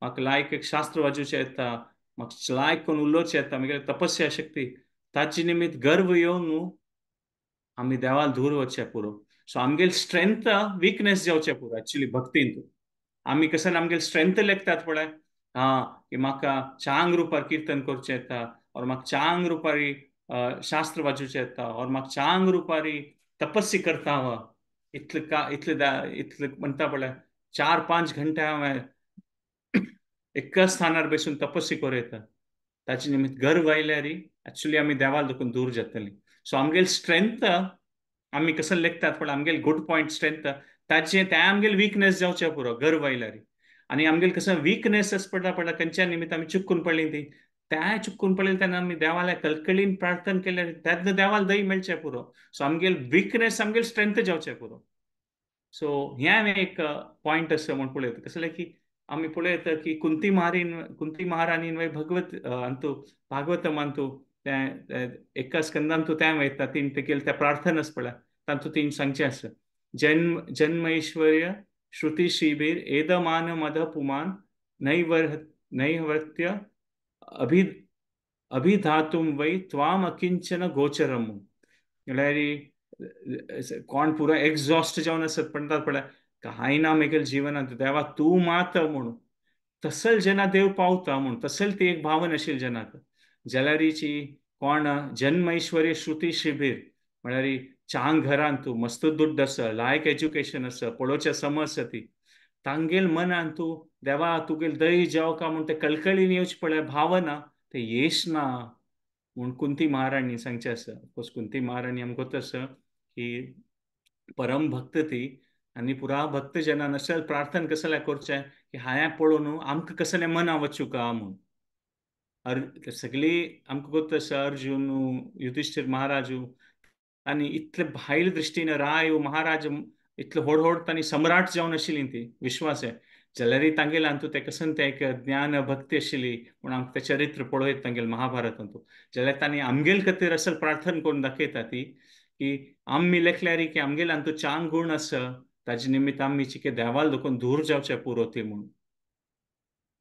म्हाका लायक एक शास्त्र वाजोवचें येता, म्हाका लायक करून उलोवचें येता, म्हगेली तपस्या शक्ती ताचे निमित्त गर्व येवन न्हू आमी देवाल दूर वचचें पुरो. सो आमगेली स्ट्रेंथ वीकनेस जावचें पुरो एक्चुअली भक्तींत. आमी कसन आमगेली स्ट्रेंथ लेखतात पळय, की म्हाका चांग रुपार कीर्तन करचें येता, और म्हाका चांग रुपारी शास्त्र वाजोवचें येता, और म्हाका चांग रुपारी तपस्या करता हांव. इतले म्हणटा पळय 4-5 घंटे हांवें एका स्थानार बसून तपस्या करूं येता. ताचे निमित्त गर्व आयल्यार एक्चुअली आमी देवाल देखून दूर जातलीं. सो आमगेली स्ट्रेंथ आमी कसं लेखतात पण आमगेले गुड पॉइंट स्ट्रेंथ ताचे ते आमगेले वीकनेस जावचे पुरो गर्व आयल्यार. आनी आमगेले कसं वीकनेस पडटा खंयच्या निमित्त आमी चुकून पडलीं ती त्या चुकून पडलें तेन्ना आमी देवाला कलकलीन प्रार्थना केल्यार तेन्ना देवाला दय मेळचें पुरो. सो आमगेले वीकनेस आमगेले स्ट्रेंथ जावचें पुरो. सो हें हांवें एक पॉइंट असं म्हूण पळयता कसलें की आमी पळयता की कुंती महाराणीन भगवत अंतू भागवतम अंतू एका स्कंदांतू तें वयता तीन तेगेले त्या प्रार्थना आसा पळय तांतू तीन सांगचें आसा जन्म ऐश्वर्य श्रुती शिबीर एदमान मद पुमान नैवर्त्य अभि अभिधातुम वै त्वाम अकिंचन गोचरम म्हळ्यार कोण पुरो एक्झॉस्ट जावन आसत म्हणटात पळय कांय ना म्हगेल्या जिवनांत देवा तूं मात म्हणून तसल जेन्ना देव पावता म्हणून तसल ती एक भावना आशिल्ली जेनाक जाल्यारीची कोण जन्म ऐश्वर्य श्रुती शिबीर म्हळ्यार चांग घरांत तूं मस्त दुड्ड आसा लायक एज्युकेशन आसा पळोवच्या सम आसा ती तांगेल मनान तूं देवा तुगेल दय जाव का म्हूण ते कळकळीन येवचे पळय भावना ते येश ना म्हूण कुंती महाराणी सांगचें आसा. ऑफकोर्स कुंती महाराणी आमकां कोत आसा की परम भक्त ती आनी पुरा भक्त जना अशें प्रार्थना कसलें करचें की हांवें पळोवन आमकां कसलें मना वचूं का म्हूण सगळी आमकां कोत आसा अर्जून युधिष्ठीर महाराजू आनी इतले भायले दृश्टीन राय महाराज इतले व्हड तांणी सम्राट जावन आशिल्लीं ती विश्वास आहे जाल्यार तांगेल्यान तूं ते कसन ते एक ज्ञान भक्ती आशिल्ली म्हूण आमकां तें चरित्र पळयत तांगेले महाभारतांत जाल्यार तांणी आमगेल खातीर असल प्रार्थना करून दाखयता ती की आमी लेखल्यार की आमगेल्यान तूं चांग गुण आसा ताजे निमित्त आमी चिके देवाल दुखून दूर जावचें पुरो ती म्हूण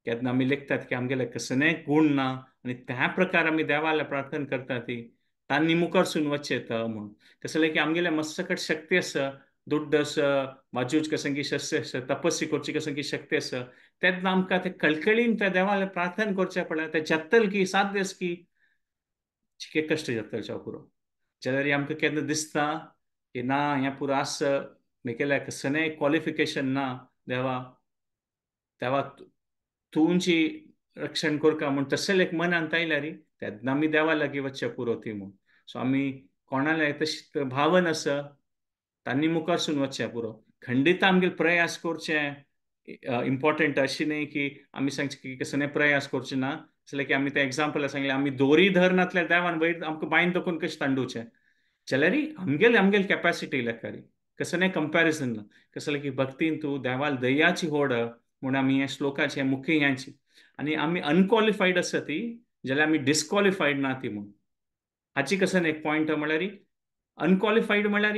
केन्ना आमी लेखतात की आमगेले कसलेय गुण ना आनी त्या प्रकार आमी देवाला प्रार्थना करता ती तांणी मुखार सून वचचें येता म्हूण कसलें की आमगेल्या मस्तकट शक्ती आसा दुड्ड आसा वाजूच कसंगी शस्त्र आसा तपस्या करची कसंगी शक्ती आसा तेन्ना आमकां ते कळकळीन त्या देवाला प्रार्थना करचें पडटा ते जत्तल की साध्य आसा की चिके कश्ट जातलच्या पुरो जाल्यार आमकां केन्ना दिसता की ना हें पुरो आसा म्हगेल्या कसलेय क्वॉलिफिकेशन ना देवा देवा तुमची रक्षण करता म्हूण तसलें एक मनांत आयल्यार तेन्ना आमी देवा लागीं वचचें पुरो ती म्हूण सो आमी कोणाले तशी भावना आसा तांणी मुखार सून वचचें पुरो खंडीत आमगेले प्रयास करचे इम्पॉर्टंट अशें न्ही की आमी सांगचे की कसलेय प्रयास करचे ना जशें की आमी ते एग्जाम्पल सांगलें आमी दोरी धरनातल्या देवान वयर आमकां बांयन दखून कशें तांडूचें जाल्यार आमगेले कॅपॅसिटी लेखारी कसलेय कंपॅरिजन ना कसलें की भक्तीन तूं देवाल दयाची होड म्हूण आमी हे श्लोकाचे मुख्य ह्यांची आनी आमी अनक्वॉलिफायड आसा ती जाल्यार आमी डिस्क्वॉलिफायड ना ती म्हूण हाची कसन एक पॉयंट म्हळ्यार अनक्वॉलिफायड म्हळ्यार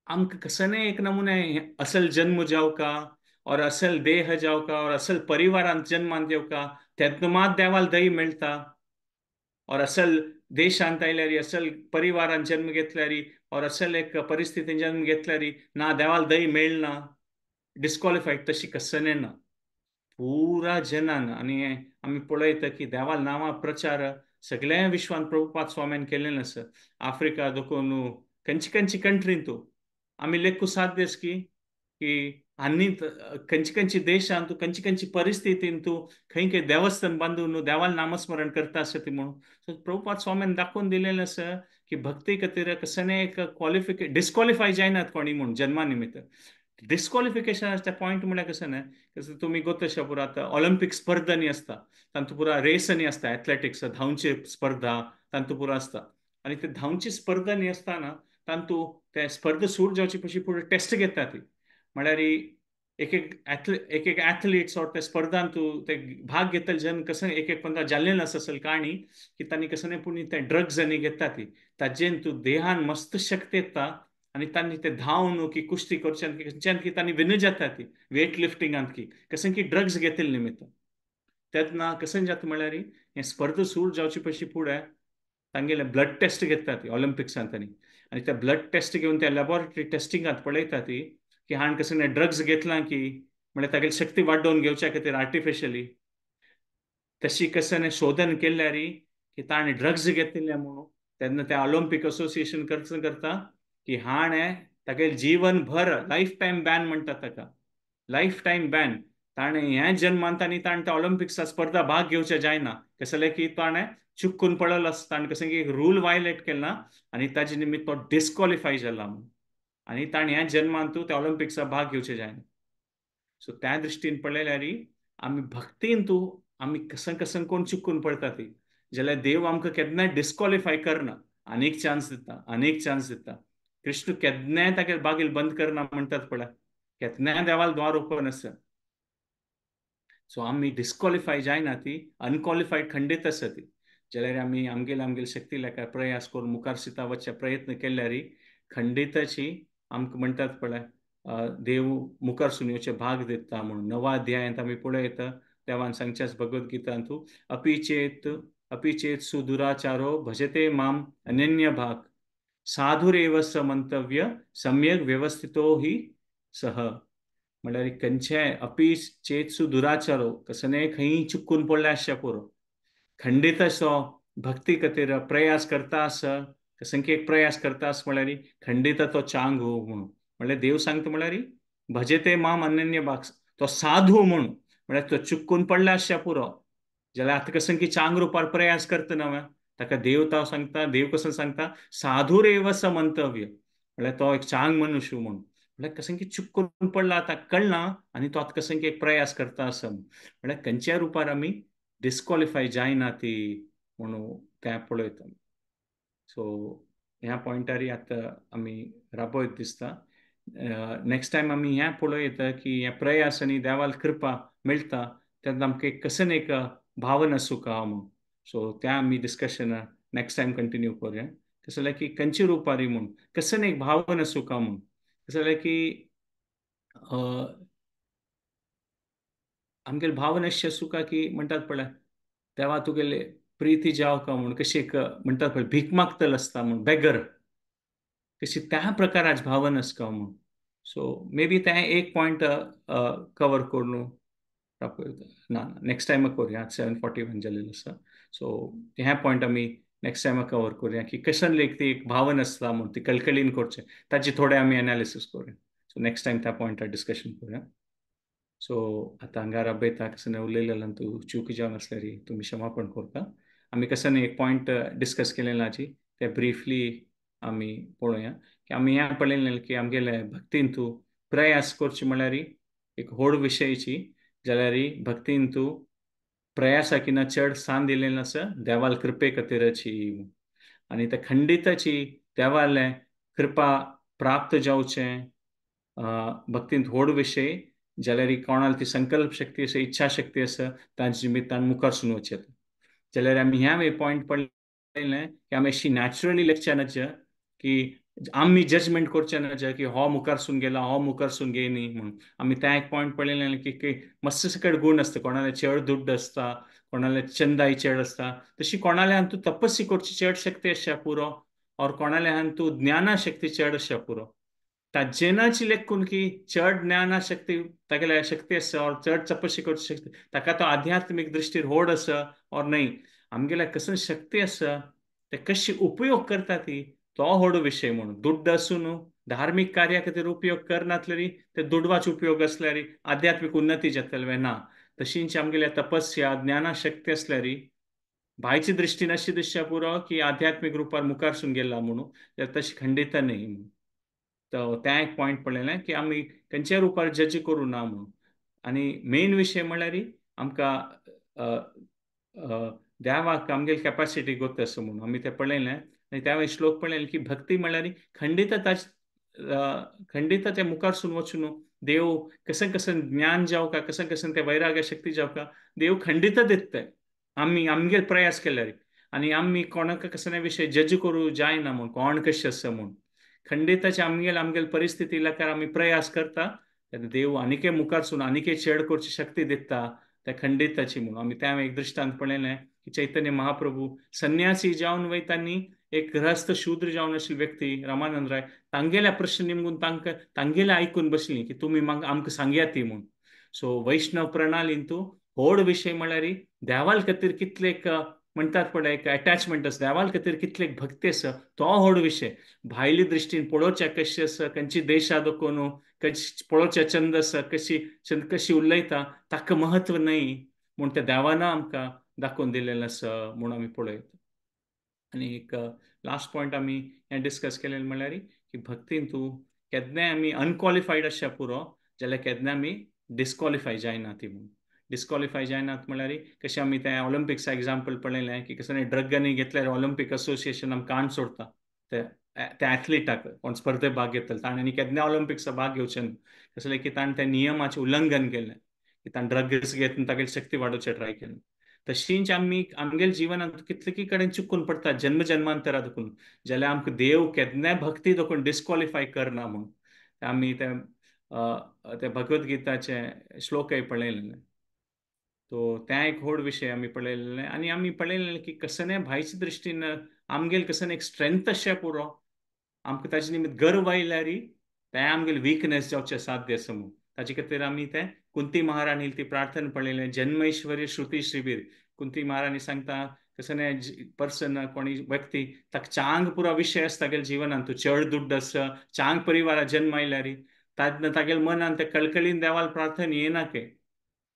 आमकां कसलेय एक नमुने असल जन्म जावका और असल देह जावका और असल परिवारांत जन्मान येवका तेन्ना मात देवाल दय मेळटा और असल देशांत आयल्यार असल परिवारान जन्म घेतल्यार और असल एक परिस्थितीन जन्म घेतल्यार ना देवाल दय मेळना डिस्क्वॉलिफायड तशी कसलेय ना पुरा जनान आनी आमी पळयता की देवाल नांवां प्रचार सगळ्या विश्वान प्रभुपाद स्वाम्यान केलेलें आसा आफ्रिका देखून खंयची खंयची कंट्रीन तूं आमी लेखू साध्य की आनी खंयची खंयची देशांत तूं खंयची खंयची परिस्थितीन तूं खंय खंय देवस्थान बांदून देवाल नामस्मरण करता आसा ती म्हणून प्रभुपाद स्वाम्यान दाखोवन दिलेलें आसा की भक्ती खातीर कसलेय एक डिस्क्वॉलिफाय जायनात कोणी म्हूण जन्मा निमित्त डिस्क्वॉलिफिकेशनाचे पॉयंट म्हळ्यार कसं न्हय कसं तुमी गोतशा पुरो आतां ऑलिंपीक स्पर्धा न्ही आसता तातूंत पुरो रेस न्ही आसता एथलेटिक्स धांवची स्पर्धा तातूंत पुरो आसता आनी ते धांवची स्पर्धा न्ही आसतना तातूंत ते स्पर्धा सूट जावची पयलीं पुरो टेस्ट घेता ती म्हळ्यार एक एक ऍथलीट्स और त्या स्पर्धांत तूं ते भाग घेतले जन कसं एक एक पंदा जाल्लें आसा असेल काणी की तांणी कसं नाही पुणी ते ड्रग्स आनी घेता ती ताजेन तूं देहान मस्त शक्ती येता आणि तांणी ते धांवन की कुस्ती करच्यान की खंयच्यान की तांणी विन जाता ती वेट लिफ्टिंगांत की कसं की ड्रग्स घेतिल्ले निमित्त तेन्ना कसं जाता म्हळ्यार हे स्पर्धा सुरू जावचे पयलीं फुडें तांगेले ब्लड टेस्ट घेता ती ऑलिंपिक्सांत आणि त्या ब्लड टेस्ट घेवन त्या लॅबॉरेटरी टेस्टिंगांत पळयता ती की हाण कसं नाही ड्रग्स घेतला की म्हणजे तागेली शक्ती वाडोवन घेवच्या खातीर आर्टिफिशियली तशी कसं शोधन केल्यार की ताणें ड्रग्स घेतिल्ले म्हणून तेन्ना त्या ऑलिंपिक असोसिएशन खर्च करता की हाणें तागेले जीवन भर लायफ टायम बॅन म्हणटात ताका लायफ टायम बॅन ताणें ह्या जन्मान ताणें त्या ऑलिंपिक्सा स्पर्धा भाग घेवचे जायना कसले की ताणें चुकून पडलो आसता ताणें कसं की रूल वायलेट केला आनी ताजे निमित्त तो डिस्क्वॉलिफाय जाला आनी ताणें ह्या जन्मान तूं त्या ऑलिंपिक्सा भाग घेवचे जायना सो त्या दृश्टीन पळयल्यार आमी भक्तीन तूं आमी कसं कसं कोण चुकून पडटा ती जाल्यार देव आमकां केन्नाय डिस्क्वॉलिफाय करना आनीक चान्स दिता आनीक चान्स दिता कृष्ण केन्नाय तागे बागेल बंद करना म्हणटात पळय केन्नाय देवाल द्वार ओपन आसा सो आमी डिस्क्वॉलिफाय जायना ती अनक्वॉलिफायड खंडीत आसा ती जाल्यार आमी आमगेले शक्ती लेका प्रयास करून मुखार सिता वचचे प्रयत्न केल्यार खंडितची आमकां म्हणटात पळय देव मुखार सुनयोचे भाग दिता म्हणून नवा अध्यायांत आमी पळयता देवान सांगच्याच भगवद्गीतांत अपि चेत सुदुराचारो भजते माम अनन्य भाग साधुरेव स मंतव्य सम्यक व्यवस्थितो ही सह म्हळ्यार खंयचे अपि चेतसु दुराचारो कसले खंय चुकून पडले आसचे पुरो खंडीत असो भक्ती खातीर प्रयास करता आसा कसंकी एक प्रयास करता आस म्हळ्यार खंडीत तो चांग हो म्हणून म्हळ्यार देव सांगता म्हळ्यार भजते माम अनन्य भाग तो साधू म्हणून म्हळ्यार तो चुकून पडले आसचे पुरो जाल्यार आतां कसं की चांग रुपार प्रयास करता नव्हे ताका देव तो सांगता देव कसं सांगता साधुरेव स मंतव्य म्हळ्यार तो एक चांग मनुष्य म्हणून म्हळ्यार कसं की चुकून पडला आता कळना आणि तो आता कसं की एक प्रयास करता आसा म्हळ्यार खंयच्या रुपार आमी डिस्क्वॉलिफाय जायना ती म्हणून त्या पळयता सो ह्या पॉइंटार आतां आमी राबयत दिसता नेक्स्ट टायम आमी हें पळयता की हे प्रयास आनी देवाल कृपा मेळटा तेन्ना आमकां एक कसं एक भावना सुका म्हणून सो त्या आमी डिस्कशन नेक्स्ट टायम कंटिन्यू करूया कसं जाल्यार की खंयच्या रुपारी म्हणून कसं एक भावना सुका म्हणून कसं जाल्यार की आमगेले भावना अशें सुका की म्हणटात पळय देवा तुगेले प्रिती जाव का म्हणून कशी एक म्हणटात पळय भीक मागतलो आसता म्हणून बेगर कशी त्या प्रकाराची भावना आसता म्हणून सो मे बी ते एक पॉइंट कवर करून ना नेक्स्ट टायम करूया 7:41 जालेलो आसा सो ह्या पॉइंट आमी नेक्स्ट टायम कवर करूया की कशन लेख ती एक भावना आसता म्हणून ती कळकळीन करचे ताची थोडे आमी एनालिसीस करूया सो नेक्स्ट टायम त्या पॉइंटार डिस्कशन करूया सो आतां हांगा राबयता कसं उलयलेल्यान तूं चूक जावन आसल्यार तुमी क्षमापण करता आमी कसं एक पॉइंट डिस्कस केलेला आजी ते ब्रीफली आमी पळोवया की आमी हें पळयलें की आमगेले भक्तीन तूं प्रयास करचे म्हळ्यार एक व्हड विशयची जाल्यार भक्तीन तूं प्रयासाकिना चड स्थान दिलेलें आसा देवाल कृपे खातीरची आनी त्या खंडिताची देवाले कृपा प्राप्त जावचें भक्तींत व्हड विशय जाल्यार कोणाल ती संकल्प शक्ती आसा इच्छा शक्ती आसा तांचे निमित्तान मुखार सुन वचेत जाल्यार आमी ह्या पॉइंट पळयलें की आमी अशी नॅचरली लेखचे नज की आमी जजमेंट करचे नज की हो मुखार सून गेला हो मुखार सून गेनी म्हणून आमी त्या एक पॉइंट पळयलें की मस्त सकट गुण आसता कोणाले चड दुड्ड आसता कोणाले चंदाई चड आसता तशी कोणाले हातूं तूं तपस्सी करची चड शक्ती आसच्या पुरो और कोणाले हातूं तूं ज्ञाना शक्ती चड आसच्या पुरो ताजेनाची लेखून की चड ज्ञाना शक्ती तागेल्या शक्ती आसा और चड तपस्सी करची शक्ती ताका तो आध्यात्मिक दृश्टीर व्हड आसा और नाही आमगेल्या कसं शक्ती आसा ते कशी उपयोग करता ती तो व्हड विशय म्हणून दुड्ड आसून धार्मिक कार्या खातीर उपयोग करनातल्यार ते दुडवाचो उपयोग आसल्यार आध्यात्मिक उन्नती जातले ना तशींच आमगेल्या तपस्या ज्ञाना शक्ती आसल्यार भायच्या दृश्टीन अशी दिसच्या पुरो की आध्यात्मिक रुपार मुखार सून गेला म्हणून तशी खंडित न्ही तर त्या एक पॉइंट पळयलें की आमी खंयच्या रुपार जज करूं ना म्हणून आनी मेन विशय म्हळ्यार आमकां देवाक आमगेली कॅपासिटी गोत आसा म्हणून आमी तें पळयलें आनी त्या श्लोक पळयलें की भक्ती म्हळ्यार खंडित खंडित ते मुखार सून वचून देव कसन कसन ज्ञान जावं का कसन कसन ते वैराग्य शक्ती जावं का देव खंडित दितते आम्ही आमगे प्रयास केल्यार आणि आम्ही कोणाक कसल्या विषय जज करू जायना म्हूण कोण कशें आसा म्हूण खंडिताचे आमगेल आमगेल परिस्थिती इलाकार आम्ही प्रयास करता देव आनिके मुखार सून आनिके चेड करची शक्ती दिता त्या खंडिताची म्हणून आम्ही त्या एक दृष्टांत पळयलें की चैतन्य महाप्रभू संन्यासी जावन वयतानी एक गृहस्थ शूद्र जावन आशिल्ली व्यक्ती रामानंद राय तांगेल्या प्रश्न निमगून तांगेले आयकून बसली की तुमी आमकां सांगया ती म्हूण सो वैष्णव प्रणालीन तूं व्हड विशय म्हळ्यार देवाल खातीर कितले म्हणटात पळय एक अटॅचमेंट आसा देवाल खातीर कितले भक्ती आसा तो व्हड विशय भायली दृश्टीन पळोवचें कशें आसा खंयची देशा दोखून कशी पळोवचें छंद आसा कशी उलयता ताका महत्व न्हय म्हूण त्या देवान आमकां दाखोवन दिलेलें आसा म्हूण आमी पळयता आनी एक लास्ट पॉयंट आमी हें डिस्कस केलें म्हळ्यार की भक्तीन तूं केन्नाय आमी अनक्वॉलिफायड आसच्या पुरो जाल्यार केन्ना आमी डिस्क्वॉलिफाय जायना ती म्हणून डिस्क्वॉलिफाय जायनात म्हळ्यार कशें आमी तें ऑलिंपिक्सा एग्जाम्पल पळयलें की कसं ड्रगांनी घेतल्यार ऑलिंपीक असोसिएशन आमकां काण सोडता त्या एथलीटाक कोण स्पर्धेक भाग घेतलो ताणें केन्ना ऑलिंपिक्सा भाग घेवचें ना कसलें की ताणें त्या नियमाचें उल्लंघन केलें की ताणें ड्रग्स घेतून तागेली शक्ती वाडोवचें ट्राय केलें तशींच आमी आमगेल्या जिवनांत कितले कडेन चुकून पडटा जन्म जन्मांतरा देखून जाल्यार आमकां देव केन्नाय भक्ती देखून डिस्क्वॉलिफाय करना म्हणून आमी ते भगवद्गीताचे श्लोकय पळयलेले तो त्या एक व्हड विशय आमी पळयलेले आनी आमी पळयलेलें की कसनय भायच्या दृश्टीन आमगेल कसं एक स्ट्रेंथ आसचें पुरो आमकां ताजे निमित्त गर्व आयल्यार तें आमगेलें वीकनेस जावचें साध्य आसा म्हणून ताजे खातीर आमी तें कुंती महाराणी ती प्रार्थना पळयलें जन्मैश्वर्य श्रुती श्रीबीर कुंती महाराणी सांगता कसं पर्सन कोणी व्यक्ती ताका चांग पुरो विशय आसता तागेल्या जिवनांत तूं चड दुड्ड आसा चांग परिवारात जन्म आयल्यार तागेल्या मनान ते कळकळीन देवाल प्रार्थना येना के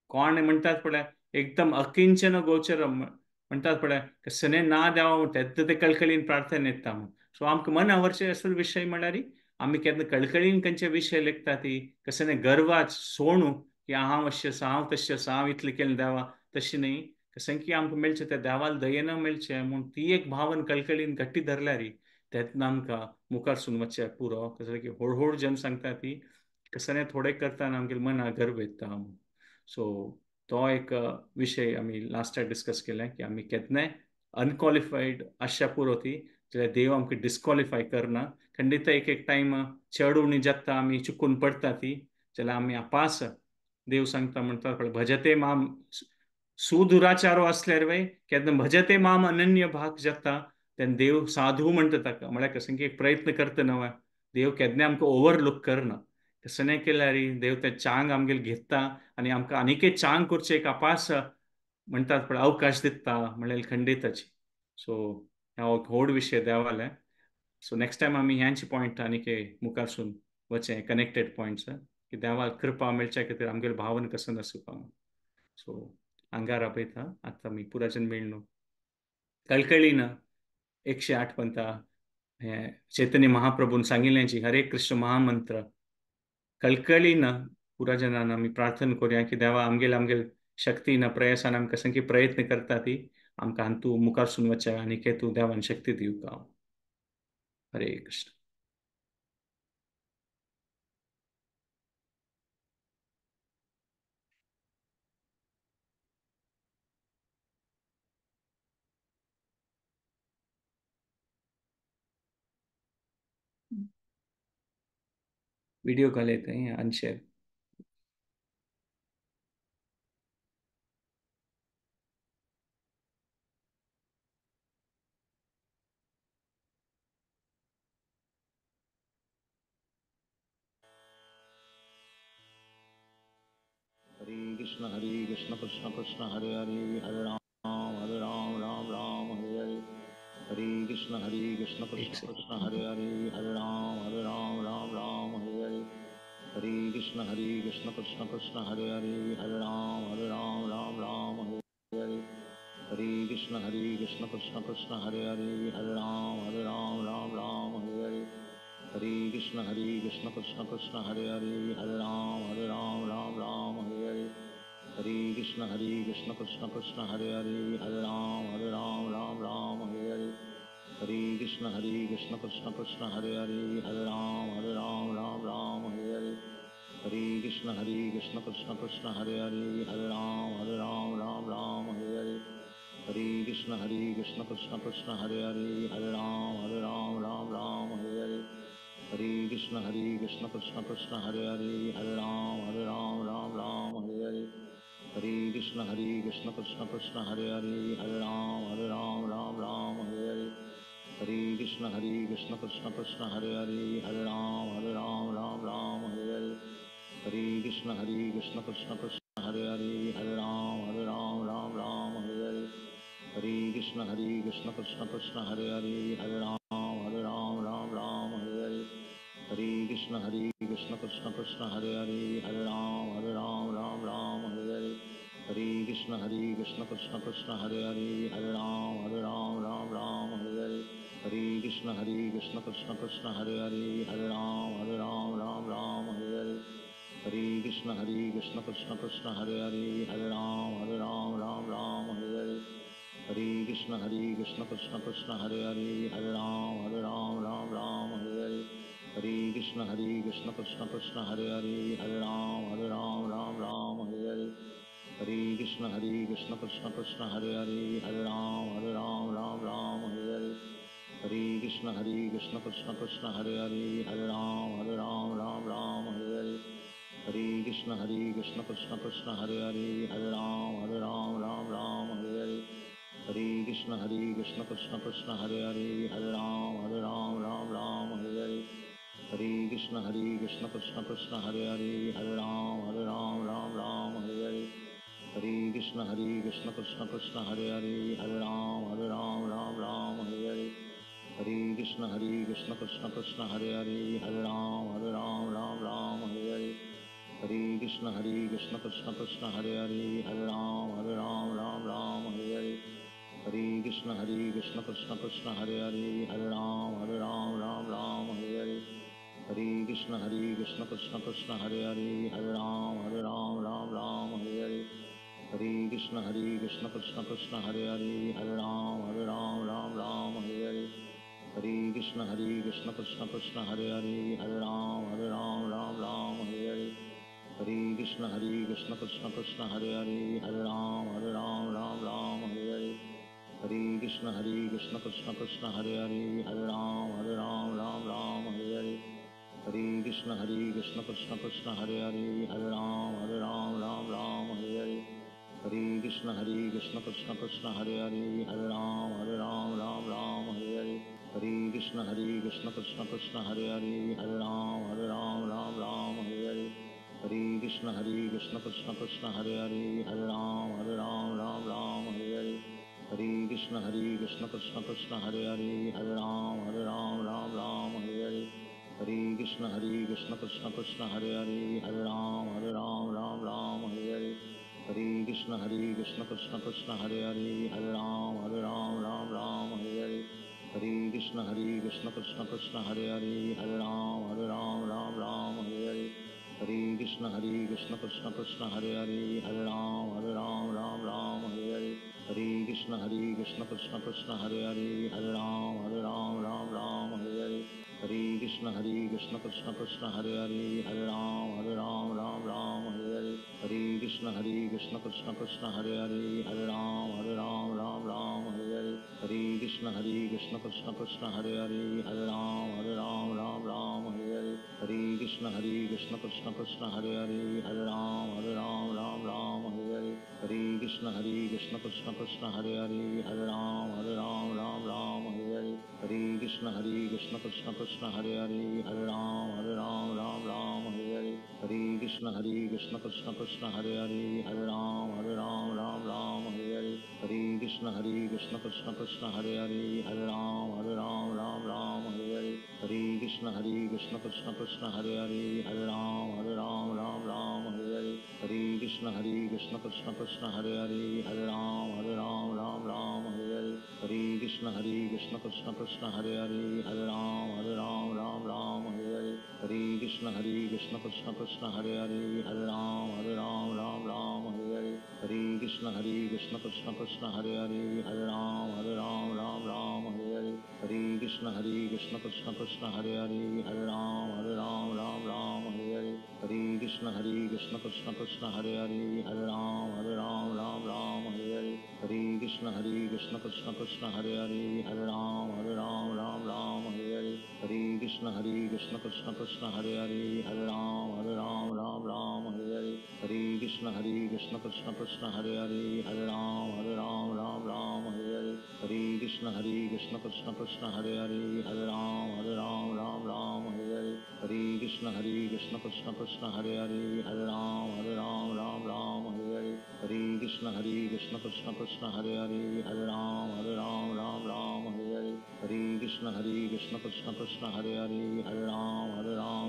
कोण म्हणटात पळय एकदम अकिंचन गोचरम म्हणटात पळय कसने ना देवा तेद्दा ते कळकळीन प्रार्थना येता म्हणून सो आमकां मन आवरचे असले विशय म्हळ्यार आमी केन्ना कळकळीन खंयचे विशय लेखता ती कसने गर्वाच सोणू की हांव अशें आसा हांव तशें आसा हांव इतलें केलें देवा तशें न्हय कसं की आमकां मेळचें त्या देवाल दयेन मेळचें म्हूण ती एक भावन कळकळीन गट्टी धरल्यार तेन्ना आमकां मुखार सून वचचें पुरो कसं की हळू जन सांगता ती कसने थोडें करतना आमगेलें मना गर्व येता सो तो एक विशय आमी लास्टाक डिस्कस केलें की आमी केन्नाय अनक्वॉलिफायड आसच्या पुरो ती जाल्यार देव आमकां डिस्क्वॉलिफाय करना खंडीत एक टायम चड उणी जाता आमी चुकून पडटा ती जाल्यार आमी आपास देव सांगता म्हणटा भजते माम सुदुराचारो असल्यार वय केन्ना भजते माम अनन्य भाग जाता तेन्ना देव साधू म्हणटा ताका म्हळ्यार कसं की एक प्रयत्न करता न्हय देव केन्ना आमकां ओवरलूक करना तसं नाही केल्यार देव ते चांग आमगेले घेता आनी आमकां आनीकय चांग करचें एक अपास म्हणटात पळय अवकाश दिता म्हळ्यार खंडिताची सो हो व्हड विशय देवाले सो नेक्स्ट टायम आमी ह्यांचे पॉयंट आनीक मुखारसून वचें कनेक्टेड पॉयंट्स की देवाल कृपा मेळच्या खातीर आमगेले भावन कसं आसूं सो हांगा राबयता आतां आमी पुराजन मेळ्ळो कळकळीन 108 पंथा हे चैतन्य महाप्रभून सांगिल्लें जी हरे कृष्ण महामंत्र कळकळीन पुराजनान आमी प्रार्थना करूया की देवा आमगेल शक्तीन प्रयासान आमी कसं की प्रयत्न करता ती आमकां हातूं मुखार सून वचचें आनी तूं देवान शक्ती दिवं हरे कृष्ण वीडियो कॉल येते हैं अनशेयर हरे कृष्ण कृष्ण कृष्ण हरे हरे हरे राम राम राम हरे हरे हरे कृष्ण कृष्ण एक second Krishna Hare Hare Hare Ram Ram Hare Hare Hare Krishna Krishna Krishna Hare Hare Hare Ram Ram Hare Hare Hare Krishna Krishna Krishna Hare Hare Hare Ram Ram Hare Hare Hare Krishna Krishna Krishna Hare Hare Hare Ram Hare Hare Hare Krishna Krishna Krishna Hare Hare Hare Ram Ram Hare Hare Hare Krishna Krishna Krishna Hare Hare, Hare Ram Ram Ram Hare Hare. Hare Krishna Krishna Krishna Hare Hare, Hare Ram Ram Hare Hare. Hare Krishna Krishna Krishna Hare Hare, Hare Ram Ram Hare Hare. Hare Krishna Krishna Krishna Hare Hare, Hare Ram Ram Hare Hare. Hare Krishna Krishna Krishna Hare Hare, Hare Ram Ram Hare Hare. Hare Krishna Krishna Krishna Hare Hare, Hare Ram Ram Hare Hare. Hare Krishna Krishna Krishna Hare Hare, Hare Ram Ram Hare Hare. Hare Krishna Krishna Krishna Hare Hare, Hare Ram Ram Hare Hare. Hare Krishna Krishna Krishna Hare Hare, Hare Ram Ram Hare Hare. Hare Krishna Krishna Krishna Hare Hare, Hare Ram Ram Hare Hare. Hare Krishna Krishna Krishna Hare Hare, Hare Ram Ram Hare Hare. Hare Krishna Krishna Krishna Hare Hare, Hare Ram Ram Hare Hare. Hare Krishna Krishna Krishna Hare Hare, Hare Ram Ram Hare Hare. Hare Krishna Krishna Krishna Hare Hare, Hare Ram Ram Hare Hare. Hare Krishna Krishna Krishna Hare Hare, Hare Ram Ram Hare Hare. Hare Krishna Krishna Krishna Hare Hare, Hare Ram Ram Hare Hare. Hare Krishna Krishna Krishna Hare Hare, Hare Ram Ram Hare Hare. Hare Krishna Krishna Krishna Hare Hare, Hare Ram Ram Hare Hare. Hare Krishna Krishna Krishna Hare Hare, Hare Ram Ram Hare Hare. Hare Krishna Krishna Krishna Hare Hare, Hare Ram Ram Hare Hare. Hare Krishna Krishna Krishna Hare Hare, Hare Ram Ram Hare Hare. Hare Krishna Krishna Krishna Hare Hare, Hare Ram Ram Hare Hare. Hare Krishna Krishna Krishna Hare Hare, Hare Ram Ram Hare Hare. Hare Krishna Krishna Krishna Hare Hare, Hare Ram Ram Hare Hare. Hare Krishna Krishna Krishna Hare Hare, Hare Ram Ram Hare Hare. Hare Krishna Krishna Krishna Hare Hare, Hare Ram Ram Hare Hare. Hare Krishna Krishna Krishna Hare Hare, Hare Ram Ram Hare Hare. Hare Krishna Krishna Krishna Hare Hare, Hare Ram Ram Hare Hare. Hare Krishna Krishna Krishna Hare Hare, Hare Ram Ram Hare Hare. Hare Krishna Krishna Krishna Hare Hare, Hare Ram Ram Hare Hare. Hare Krishna Krishna Krishna Hare Hare, Hare Ram Ram Hare Hare. Hare Krishna Krishna Krishna Hare Hare, Hare Ram Ram Hare Hare. Hare Krishna Krishna Krishna Hare Hare, Hare Ram Ram Hare Hare. Hare Krishna Krishna Krishna Hare Hare, Hare Ram Ram Hare Hare. Hare Krishna Krishna Krishna Hare Hare, Hare Ram Ram Hare Hare. Hare Krishna Krishna Krishna Hare Hare, Hare Ram Ram Hare Hare. Hare Krishna Krishna Krishna Hare Hare, Hare Ram Ram Hare Hare. Hare Krishna Krishna Krishna Hare Hare, Hare Ram Ram Hare Hare. Hare Krishna Krishna Krishna Hare Hare, Hare Ram Ram Hare Hare. Hare Krishna Krishna Krishna Hare Hare, Hare Ram Ram Hare Hare. Hare Krishna Krishna Krishna Hare Hare, Hare Ram Ram Hare Hare. Hare Krishna Krishna Krishna Hare Hare, Hare Ram Ram Hare Hare. Hare Krishna Krishna Krishna Hare Hare, Hare Ram Ram Hare Hare. Hare Krishna Krishna Krishna Hare Hare, Hare Ram Ram Hare Hare. Hare Krishna Krishna Krishna Hare Hare, Hare Ram Ram Hare Hare. Hare Krishna Krishna Krishna Hare Hare, Hare Ram Ram Hare Hare. Hare Krishna Krishna Krishna Hare Hare, Hare Ram Ram Hare Hare. Hare Krishna Krishna Krishna Hare Hare, Hare Ram Ram Hare Hare. Hare Krishna Krishna Krishna Hare Hare, Hare Ram Ram Hare Hare. Hare Krishna Krishna Krishna Hare Hare, Hare Ram Ram Ram Hare Hare, Hare Krishna Krishna Krishna Hare Hare, Hare Ram Ram Hare Hare, Hare Krishna Krishna Krishna Hare Hare, Hare Ram Ram Hare Hare, Hare Krishna Krishna Krishna Hare Hare, Hare Ram Ram Hare Hare, Hare Krishna Krishna Krishna Hare Hare, Hare Ram Ram Hare Hare, Hare Krishna Krishna Krishna Hare Hare, Hare Ram Ram Hare Hare, Hare Krishna Krishna Krishna Hare Hare, Hare Ram Ram Hare Hare, Hare Krishna Krishna Krishna Hare Hare, Hare Ram Ram Hare Hare, Hare Krishna Krishna Krishna Hare Hare, Hare Ram Ram Hare Hare, Hare Krishna Krishna Krishna Hare Hare, Hare Ram Ram Hare Hare, Hare Krishna Krishna Krishna Hare Hare, Hare Ram Ram Hare Hare, Hare Krishna Krishna Krishna Hare Hare, Hare Ram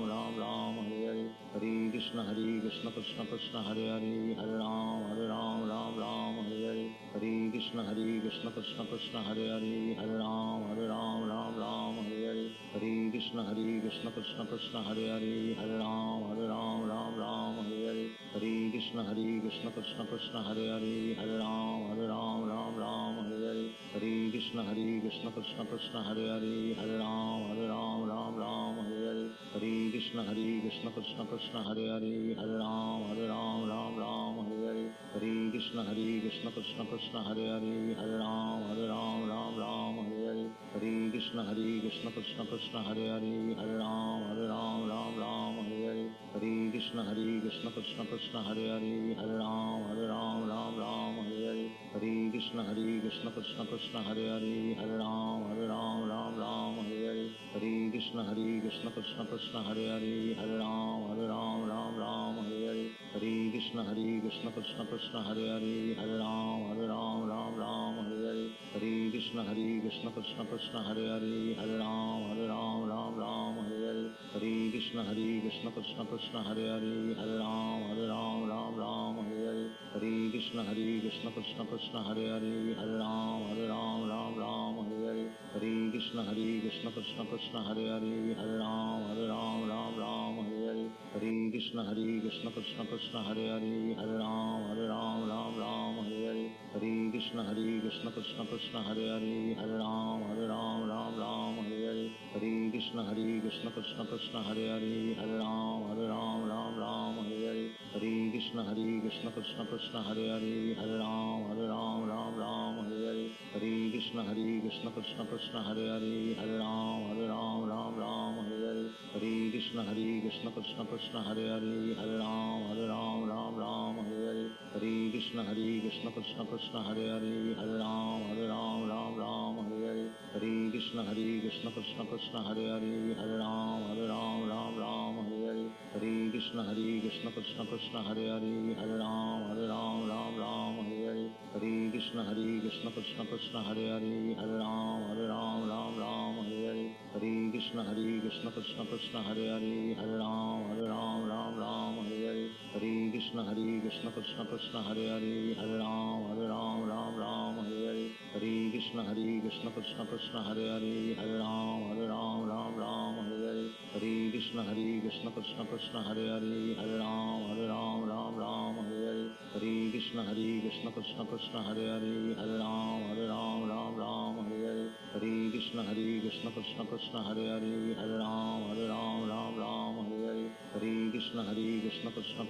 Ram Hare Hare, Hare Krishna Krishna Krishna Hare Hare, Hare Ram Ram Hare Hare, Hare Krishna Krishna Krishna Hare Hare, Hare Ram Ram Hare Hare, Hare Krishna Krishna Krishna Hare Hare, Hare Ram Ram Hare Hare, Hare Krishna Krishna Krishna Hare Hare, Hare Ram Ram Hare Hare, Hare Krishna Krishna Krishna Hare Hare, Hare Ram Ram Hare Hare, Hare Krishna Krishna Krishna Hare Hare, Hare Ram Ram Hare Hare, Hare Krishna Krishna Krishna Hare Hare, Hare Ram Ram Hare Hare, Hare Krishna Krishna Krishna Hare Hare, Hare Ram Ram Hare Hare, Hare Krishna Krishna Krishna Hare Hare, Hare Ram Ram Hare Hare, Hare Krishna Krishna Krishna Hare Hare, Hare Ram Ram Hare Hare, Hare Krishna Krishna Krishna Hare Hare, Hare Ram Ram Hare Hare, Hare Krishna Krishna Krishna Hare Hare, Hare Ram Ram Hare Hare, Hare Krishna Krishna Krishna Hare Hare, Hare Ram Ram Hare Hare, Hare Krishna Krishna Krishna Hare Hare, Hare Ram Ram Hare Hare, Hare Krishna Krishna Krishna Hare Hare, Hare Ram Ram Hare Hare, Hare Krishna Krishna Krishna Hare Hare, Hare Ram Ram Hare Hare, Hare Krishna Krishna Krishna Hare Hare, Hare Ram Ram Hare Hare, Hare Krishna Krishna Krishna Hare Hare, Hare Ram Ram Hare Hare, Hare Krishna Krishna Krishna Hare Hare, Hare Ram Ram Hare Hare, Hare Krishna Krishna Krishna Hare Hare, Hare Ram Ram Hare Hare, Hare Krishna Krishna Krishna Hare Hare, Hare Ram Ram Hare Hare, Hare Krishna Krishna Krishna Hare Hare, Hare Ram Ram Hare Hare, Hare Krishna Krishna Krishna Hare Hare, Hare Ram Ram Hare Hare, Hare Krishna Krishna Krishna Hare Hare, Hare Ram Ram Hare Hare, Hare Krishna Krishna Krishna Hare Hare, Hare Ram Ram Hare Hare, Hare Krishna Krishna Krishna Hare Hare, Hare Ram Ram Hare Hare, Hare Krishna Krishna Krishna Hare Hare, Hare Ram Ram Hare Hare, Hare Krishna Krishna Krishna Hare Hare, Hare Ram Ram Hare Hare, Hare Krishna Krishna Krishna Hare Hare, Hare Ram Ram Hare Hare, Hare Krishna Krishna Krishna Hare Hare, Hare Ram Ram Hare Hare, Hare Krishna Krishna Krishna Hare Hare, Hare Ram Ram Hare Hare, Hare Krishna Krishna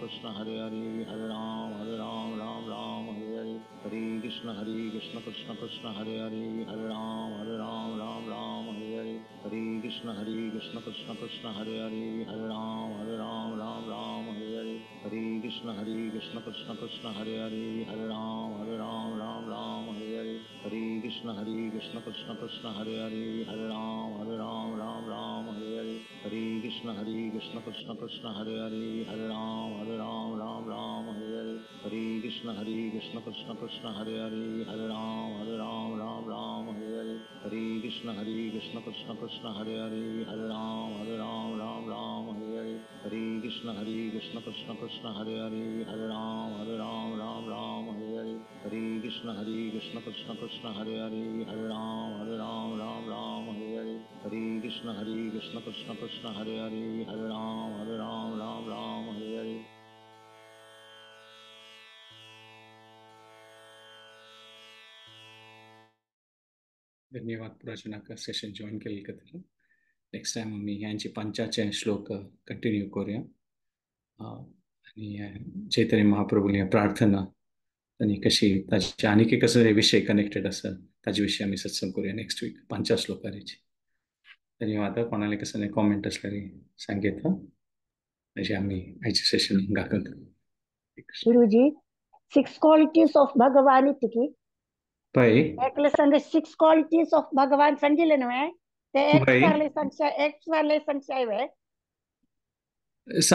Krishna Hare Hare, Hare Ram Ram Hare Hare, Hare Krishna Krishna Krishna Hare Hare, Hare Ram Ram Hare Hare, Hare Krishna Krishna Krishna Hare Hare, Hare Ram Ram Hare Hare, Hare Krishna Krishna Krishna Hare Hare, Hare Ram Ram Hare Hare, Hare Krishna Krishna Krishna Hare Hare, Hare Ram Ram Hare Hare, Hare Krishna Krishna Krishna Hare Hare, Hare Ram Ram Hare Hare, Hare Krishna Krishna Krishna Hare Hare, Hare Ram Ram Hare Hare, Hare Krishna Krishna Krishna Hare Hare, Hare Ram Ram Hare Hare, Hare Krishna Krishna Krishna Hare Hare, Hare Ram Ram Hare Hare, Hare Krishna Krishna Krishna Hare Hare, Hare Ram Ram Hare Hare, हरे कृष्ण कृष्ण कृष्ण हरे हरे राम राम राम हरे हरे. धन्यवाद पुराजनाका session join केले का. Next time आम्ही यांची पंचाचे श्लोक continue करूया. आणि चैतन्य महाप्रभूने प्रार्थना आणि कशी ताची आनी कसले विषय कनेक्टेड आसा ताजे विषयी आम्ही सत्संग करूया नेक्स्ट वीक 5 श्लोकांची. धन्यवाद. कोणाला कसं कॉमेंट असल्याने सांगेत म्हणजे आम्ही आयचे सेशन गाकन. गुरुजी 6 qualities of भगवान इतकी भाई एकले संगे 6 qualities of भगवान संगिले नवे ते एक्स वाले संशय वे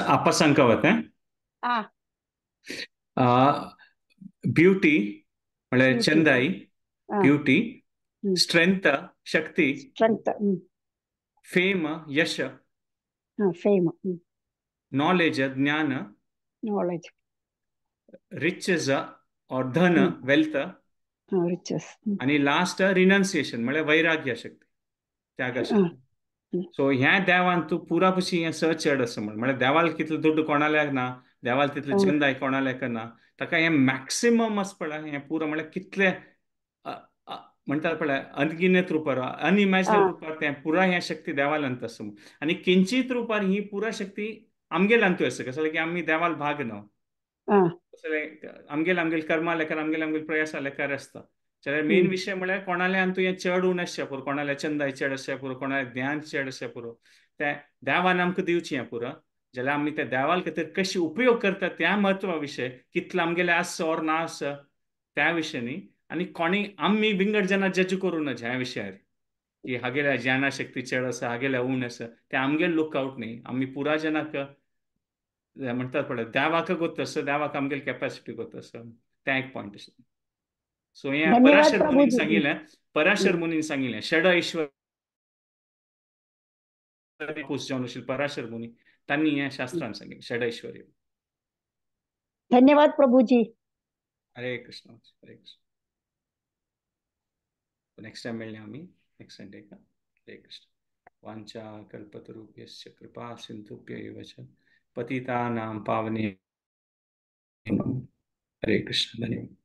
आपा सांगवत ब्युटी म्हणजे चंदाई, ब्युटी, स्ट्रेंथ शक्ती, फेम यश, फेम नॉलेज ज्ञान, नॉलेज, रिचेस और धन वेल्थ, रिचेस आणि लास्ट रिनन्सिएशन म्हणजे वैराग्य शक्ती, त्याग शक्ती. सो ह्या देवान तू पुरा पशी हें सर्च चड असं म्हणजे देवाल कितलो दुड्ड कोणाल्याक ना, देवाल तितले चंदाय कोणाल्याक ना, ताका हें मॅक्सिमम आस पळय हें पुरो म्हणजे कितले म्हणटात पळय अनगिनत रुपार अनइमॅजिनेबल रुपार तें पुरा हें शक्ती देवालांत आसा. आनी किंचित रुपार ही पुरा शक्ती आमगेलांतूय आसा. कसं की आमी देवाल भाग न्हू, आमगेल कर्मा लेकार आमगेल प्रयासा लेकार आसता. जाल्यार मेन विषय म्हळ्यार कोणाल्यान तूं हें चड उण आसचें पुरो, कोणाल्या चंदाय चड आसचें पुरो, कोणाल्या ज्ञान चड आसचें पुरो, तें देवान आमकां दिवचें हें पुरो. जाल्यार आमी त्या देवाल खातीर कशी उपयोग करता त्या म्हत्वा विशय, कितलो आमगेले आस ऑर ना आस त्या विशय न्ही. आनी कोणी आमी विंगड जेन्ना जज करूं नज ह्या विशयार की हागेल्या ज्ञाना शक्ती चड आसा, हागेल्या उण आसा, तें आमगेल लुकआउट न्ही. आमी पुरा जनाक म्हणटात पळय देवाक गोत आसा, देवाक आमगेल कॅपॅसिटी गोत आसा. तें एक पॉयंट आसा. सो हें पराशर मुनीन सांगिल्लें, पराशर मुनीन सांगिल्लें षड ऐश्वर्य जावन आशिल्ले पराशर मुनी तांणी हें शास्त्रान सांगिल्लें षड ऐश्वर्य. धन्यवाद प्रभुजी. हरे कृष्ण हरे कृष्ण. नेक्स्ट टाइम मिळणे आम्ही नेक्स्ट संडे का. हरे कृष्ण. वांछा कल्पतरुभ्यश्च कृपा सिंधुभ्य एव च पतितानां पावने. हरे कृष्ण. धन्यवाद.